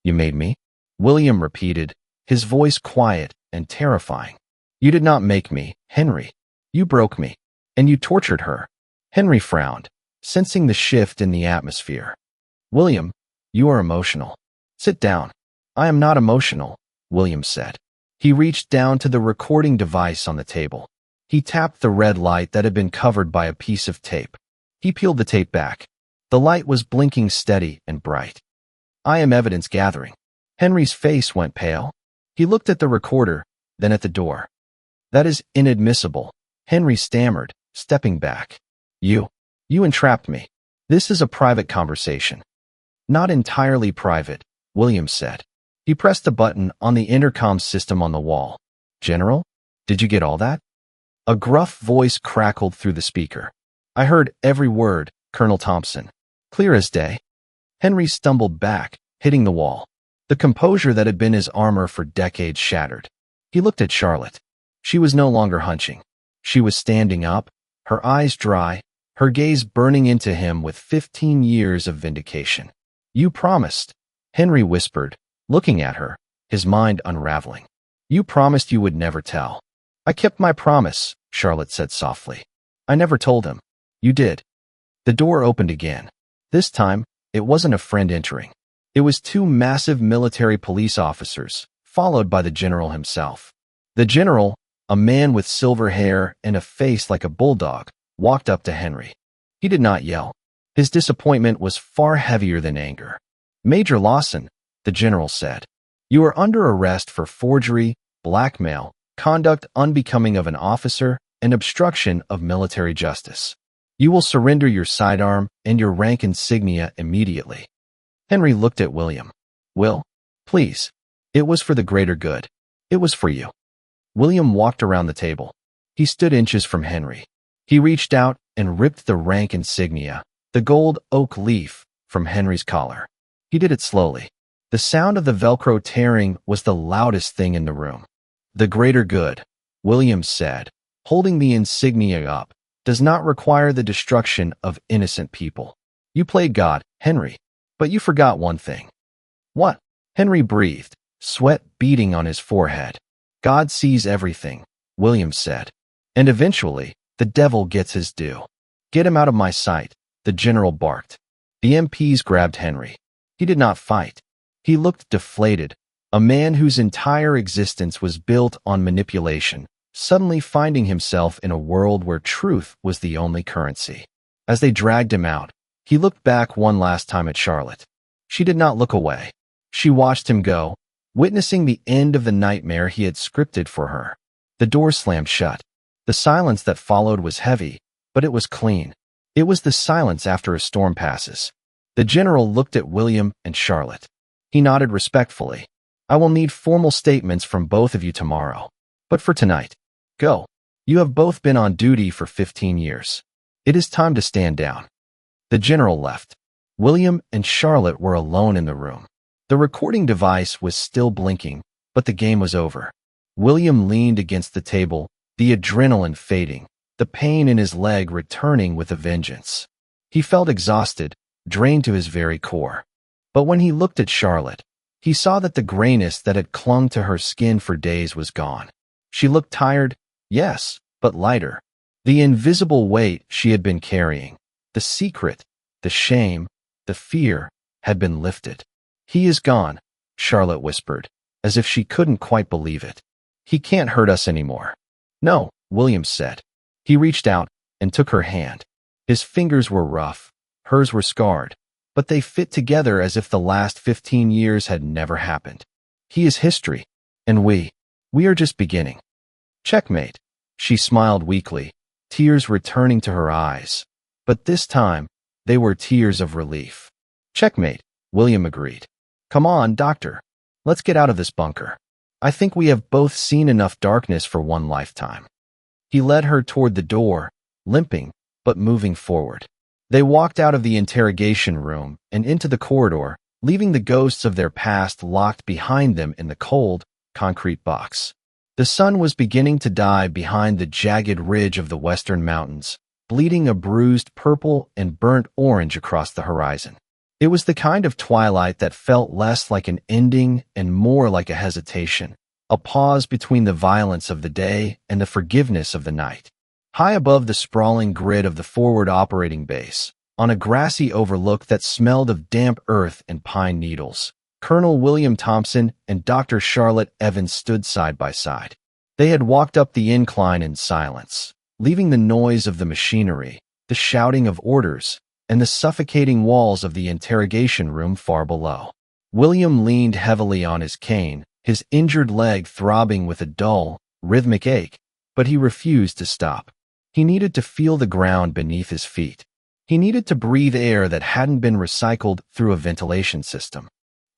You made me? William repeated, his voice quiet and terrifying. You did not make me, Henry. You broke me, and you tortured her. Henry frowned, sensing the shift in the atmosphere. William, you are emotional. Sit down. I am not emotional, William said. He reached down to the recording device on the table. He tapped the red light that had been covered by a piece of tape. He peeled the tape back. The light was blinking steady and bright. I am evidence gathering. Henry's face went pale. He looked at the recorder, then at the door. That is inadmissible, Henry stammered, stepping back. You entrapped me. This is a private conversation. Not entirely private, William said. He pressed the button on the intercom system on the wall. General, did you get all that? A gruff voice crackled through the speaker. I heard every word, Colonel Thompson. Clear as day. Henry stumbled back, hitting the wall. The composure that had been his armor for decades shattered. He looked at Charlotte. She was no longer hunching. She was standing up, her eyes dry, her gaze burning into him with 15 years of vindication. You promised, Henry whispered, looking at her, his mind unraveling. You promised you would never tell. I kept my promise, Charlotte said softly. I never told him. You did. The door opened again. This time, it wasn't a friend entering. It was two massive military police officers, followed by the general himself. The general, a man with silver hair and a face like a bulldog, walked up to Henry. He did not yell. His disappointment was far heavier than anger. Major Lawson, the general said, you are under arrest for forgery, blackmail, conduct unbecoming of an officer, and obstruction of military justice. You will surrender your sidearm and your rank insignia immediately. Henry looked at William. Will, please. It was for the greater good. It was for you. William walked around the table. He stood inches from Henry. He reached out and ripped the rank insignia, the gold oak leaf, from Henry's collar. He did it slowly. The sound of the Velcro tearing was the loudest thing in the room. The greater good, William said, holding the insignia up, does not require the destruction of innocent people. You played God, Henry, but you forgot one thing. What? Henry breathed, sweat beading on his forehead. God sees everything, William said. And eventually, the devil gets his due. Get him out of my sight, the general barked. The MPs grabbed Henry. He did not fight. He looked deflated, a man whose entire existence was built on manipulation, suddenly finding himself in a world where truth was the only currency. As they dragged him out, he looked back one last time at Charlotte. She did not look away. She watched him go, witnessing the end of the nightmare he had scripted for her. The door slammed shut. The silence that followed was heavy, but it was clean. It was the silence after a storm passes. The general looked at William and Charlotte. He nodded respectfully. I will need formal statements from both of you tomorrow. But for tonight, go. You have both been on duty for 15 years. It is time to stand down. The general left. William and Charlotte were alone in the room. The recording device was still blinking, but the game was over. William leaned against the table, the adrenaline fading, the pain in his leg returning with a vengeance. He felt exhausted, drained to his very core. But when he looked at Charlotte, he saw that the grayness that had clung to her skin for days was gone. She looked tired, yes, but lighter. The invisible weight she had been carrying, the secret, the shame, the fear, had been lifted. He is gone, Charlotte whispered, as if she couldn't quite believe it. He can't hurt us anymore. No, William said. He reached out and took her hand. His fingers were rough, hers were scarred, but they fit together as if the last 15 years had never happened. He is history, and we are just beginning. Checkmate. She smiled weakly, tears returning to her eyes. But this time, they were tears of relief. Checkmate, William agreed. Come on, doctor. Let's get out of this bunker. I think we have both seen enough darkness for one lifetime. He led her toward the door, limping, but moving forward. They walked out of the interrogation room and into the corridor, leaving the ghosts of their past locked behind them in the cold, concrete box. The sun was beginning to die behind the jagged ridge of the western mountains, bleeding a bruised purple and burnt orange across the horizon. It was the kind of twilight that felt less like an ending and more like a hesitation, a pause between the violence of the day and the forgiveness of the night. High above the sprawling grid of the forward operating base, on a grassy overlook that smelled of damp earth and pine needles, Colonel William Thompson and Dr. Charlotte Evans stood side by side. They had walked up the incline in silence, leaving the noise of the machinery, the shouting of orders, and the suffocating walls of the interrogation room far below. William leaned heavily on his cane, his injured leg throbbing with a dull, rhythmic ache, but he refused to stop. He needed to feel the ground beneath his feet. He needed to breathe air that hadn't been recycled through a ventilation system.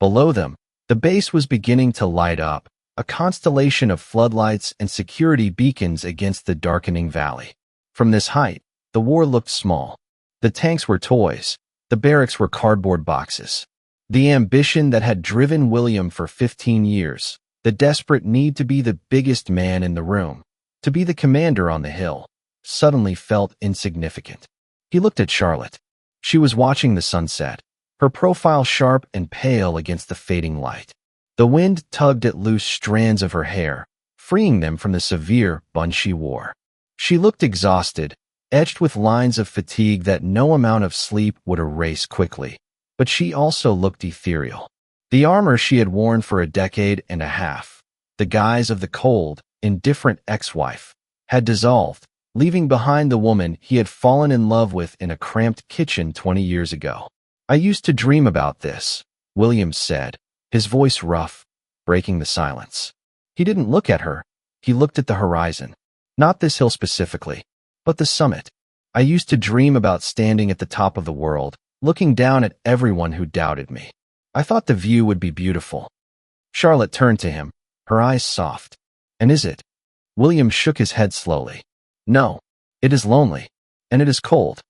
Below them, the base was beginning to light up, a constellation of floodlights and security beacons against the darkening valley. From this height, the war looked small. The tanks were toys. The barracks were cardboard boxes. The ambition that had driven William for 15 years, the desperate need to be the biggest man in the room, to be the commander on the hill, suddenly felt insignificant. He looked at Charlotte. She was watching the sunset, her profile sharp and pale against the fading light. The wind tugged at loose strands of her hair, freeing them from the severe bun she wore. She looked exhausted, etched with lines of fatigue that no amount of sleep would erase quickly. But she also looked ethereal. The armor she had worn for a decade and a half, the guise of the cold, indifferent ex-wife, had dissolved, leaving behind the woman he had fallen in love with in a cramped kitchen 20 years ago. I used to dream about this, William said, his voice rough, breaking the silence. He didn't look at her. He looked at the horizon. Not this hill specifically, but the summit. I used to dream about standing at the top of the world, looking down at everyone who doubted me. I thought the view would be beautiful. Charlotte turned to him, her eyes soft. And is it? William shook his head slowly. No, It is lonely, and it is cold.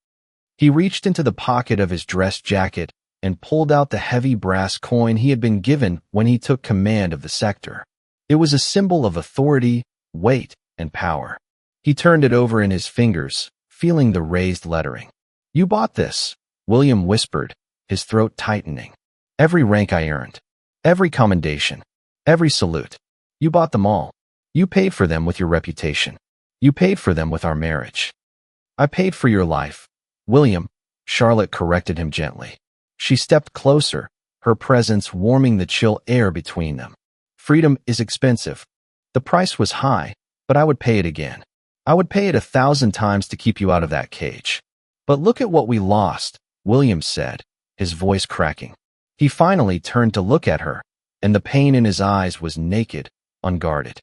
He reached into the pocket of his dress jacket and pulled out the heavy brass coin he had been given when he took command of the sector. It was a symbol of authority, weight, and power. He turned it over in his fingers, feeling the raised lettering. "You bought this," William whispered, his throat tightening. "Every rank I earned, every commendation, every salute. You bought them all. You paid for them with your reputation. You paid for them with our marriage." "I paid for your life, William," Charlotte corrected him gently. She stepped closer, her presence warming the chill air between them. "Freedom is expensive. The price was high, but I would pay it again. I would pay it 1,000 times to keep you out of that cage." "But look at what we lost," William said, his voice cracking. He finally turned to look at her, and the pain in his eyes was naked, unguarded.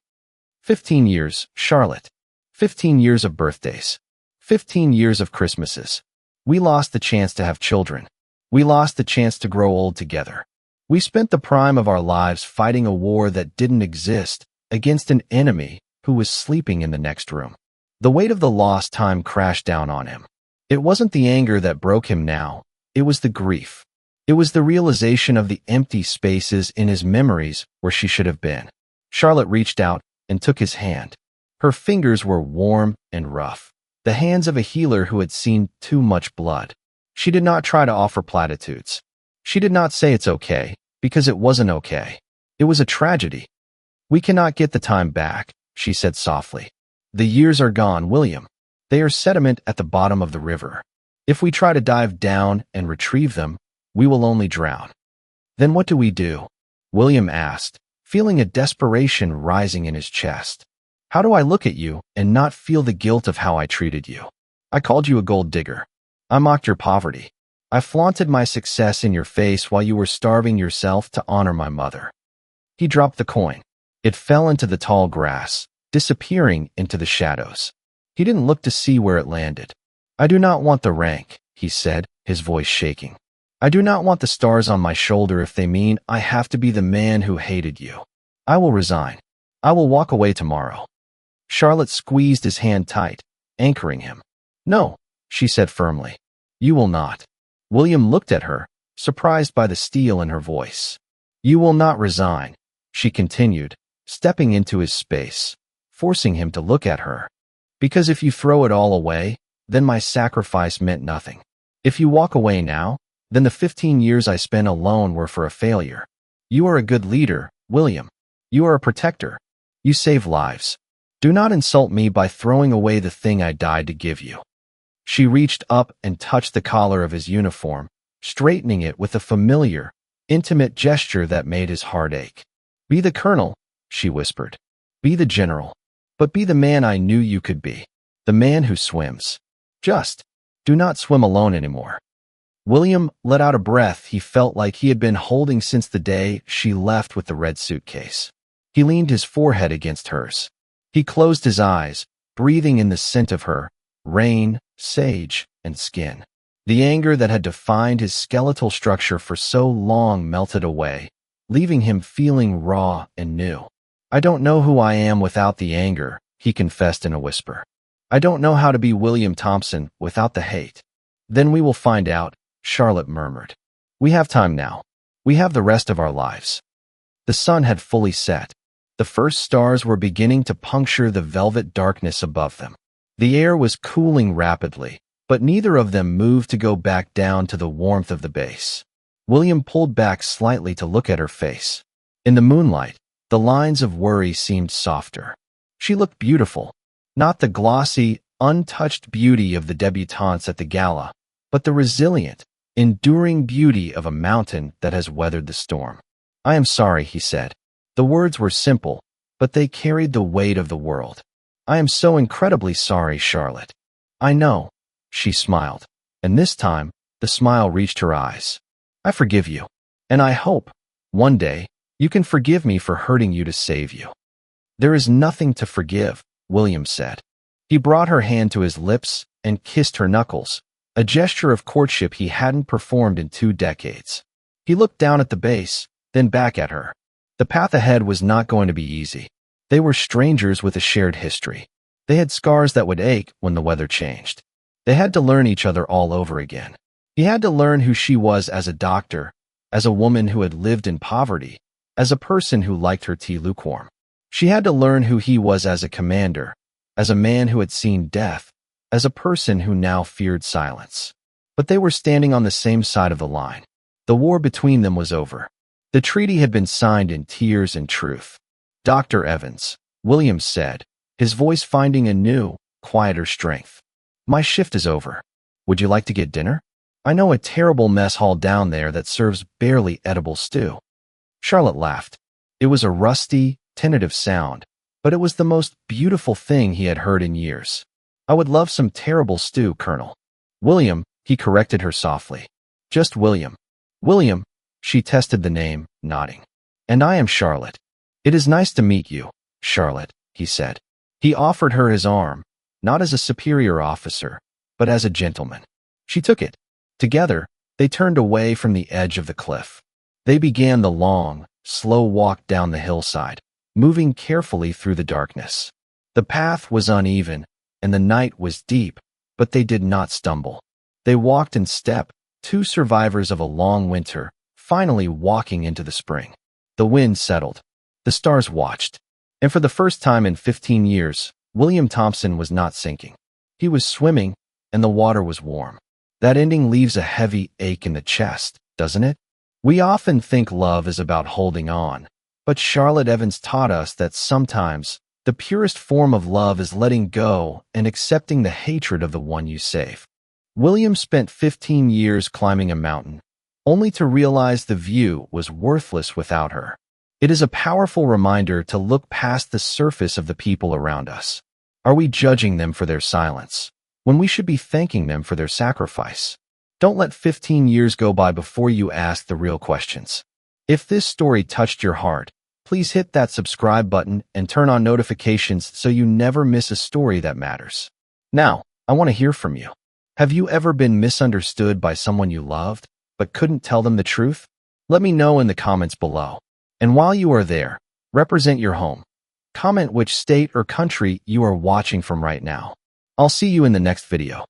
15 years, Charlotte. 15 years of birthdays. 15 years of Christmases. We lost the chance to have children. We lost the chance to grow old together. We spent the prime of our lives fighting a war that didn't exist, against an enemy who was sleeping in the next room. The weight of the lost time crashed down on him. It wasn't the anger that broke him now, it was the grief. It was the realization of the empty spaces in his memories where she should have been. Charlotte reached out and took his hand. Her fingers were warm and rough, the hands of a healer who had seen too much blood. She did not try to offer platitudes. She did not say it's okay, because it wasn't okay. It was a tragedy. "We cannot get the time back," she said softly. "The years are gone, William. They are sediment at the bottom of the river. If we try to dive down and retrieve them, we will only drown." "Then what do we do?" William asked, feeling a desperation rising in his chest. "How do I look at you and not feel the guilt of how I treated you? I called you a gold digger. I mocked your poverty. I flaunted my success in your face while you were starving yourself to honor my mother." He dropped the coin. It fell into the tall grass, disappearing into the shadows. He didn't look to see where it landed. "I do not want the rank," he said, his voice shaking. "I do not want the stars on my shoulder if they mean I have to be the man who hated you. I will resign. I will walk away tomorrow." Charlotte squeezed his hand tight, anchoring him. "No," she said firmly. "You will not." William looked at her, surprised by the steel in her voice. "You will not resign," she continued, stepping into his space, forcing him to look at her. "Because if you throw it all away, then my sacrifice meant nothing. If you walk away now, then the 15 years I spent alone were for a failure. You are a good leader, William. You are a protector. You save lives. Do not insult me by throwing away the thing I died to give you." She reached up and touched the collar of his uniform, straightening it with a familiar, intimate gesture that made his heart ache. "Be the colonel," she whispered. "Be the general. But be the man I knew you could be. The man who swims. Just do not swim alone anymore." William let out a breath he felt like he had been holding since the day she left with the red suitcase. He leaned his forehead against hers. He closed his eyes, breathing in the scent of her, rain, sage, and skin. The anger that had defined his skeletal structure for so long melted away, leaving him feeling raw and new. "I don't know who I am without the anger," he confessed in a whisper. "I don't know how to be William Thompson without the hate." "Then we will find out," Charlotte murmured. "We have time now. We have the rest of our lives." The sun had fully set. The first stars were beginning to puncture the velvet darkness above them. The air was cooling rapidly, but neither of them moved to go back down to the warmth of the base. William pulled back slightly to look at her face. In the moonlight, the lines of worry seemed softer. She looked beautiful, not the glossy, untouched beauty of the debutantes at the gala, but the resilient, enduring beauty of a mountain that has weathered the storm. "I am sorry," he said. The words were simple, but they carried the weight of the world. "I am so incredibly sorry, Charlotte." "I know," she smiled, and this time, the smile reached her eyes. "I forgive you, and I hope, one day, you can forgive me for hurting you to save you." "There is nothing to forgive," William said. He brought her hand to his lips and kissed her knuckles, a gesture of courtship he hadn't performed in 2 decades. He looked down at the base, then back at her. The path ahead was not going to be easy. They were strangers with a shared history. They had scars that would ache when the weather changed. They had to learn each other all over again. He had to learn who she was as a doctor, as a woman who had lived in poverty, as a person who liked her tea lukewarm. She had to learn who he was as a commander, as a man who had seen death, as a person who now feared silence. But they were standing on the same side of the line. The war between them was over. The treaty had been signed in tears and truth. Dr. Evans, William said, his voice finding a new, quieter strength. My shift is over. Would you like to get dinner? I know a terrible mess hall down there that serves barely edible stew. Charlotte laughed. It was a rusty, tentative sound, but it was the most beautiful thing he had heard in years. I would love some terrible stew, Colonel. William, he corrected her softly. Just William. William, she tested the name, nodding. And I am Charlotte. It is nice to meet you, Charlotte, he said. He offered her his arm, not as a superior officer, but as a gentleman. She took it. Together, they turned away from the edge of the cliff. They began the long, slow walk down the hillside, moving carefully through the darkness. The path was uneven, and the night was deep, but they did not stumble. They walked in step, two survivors of a long winter, finally walking into the spring. The wind settled. The stars watched. And for the first time in 15 years, William Thompson was not sinking. He was swimming, and the water was warm. That ending leaves a heavy ache in the chest, doesn't it? We often think love is about holding on, but Charlotte Evans taught us that sometimes the purest form of love is letting go and accepting the hatred of the one you save. William spent 15 years climbing a mountain, only to realize the view was worthless without her. It is a powerful reminder to look past the surface of the people around us. Are we judging them for their silence, when we should be thanking them for their sacrifice? Don't let 15 years go by before you ask the real questions. If this story touched your heart, please hit that subscribe button and turn on notifications so you never miss a story that matters. Now, I want to hear from you. Have you ever been misunderstood by someone you loved, but couldn't tell them the truth? Let me know in the comments below. And while you are there, represent your home. Comment which state or country you are watching from right now. I'll see you in the next video.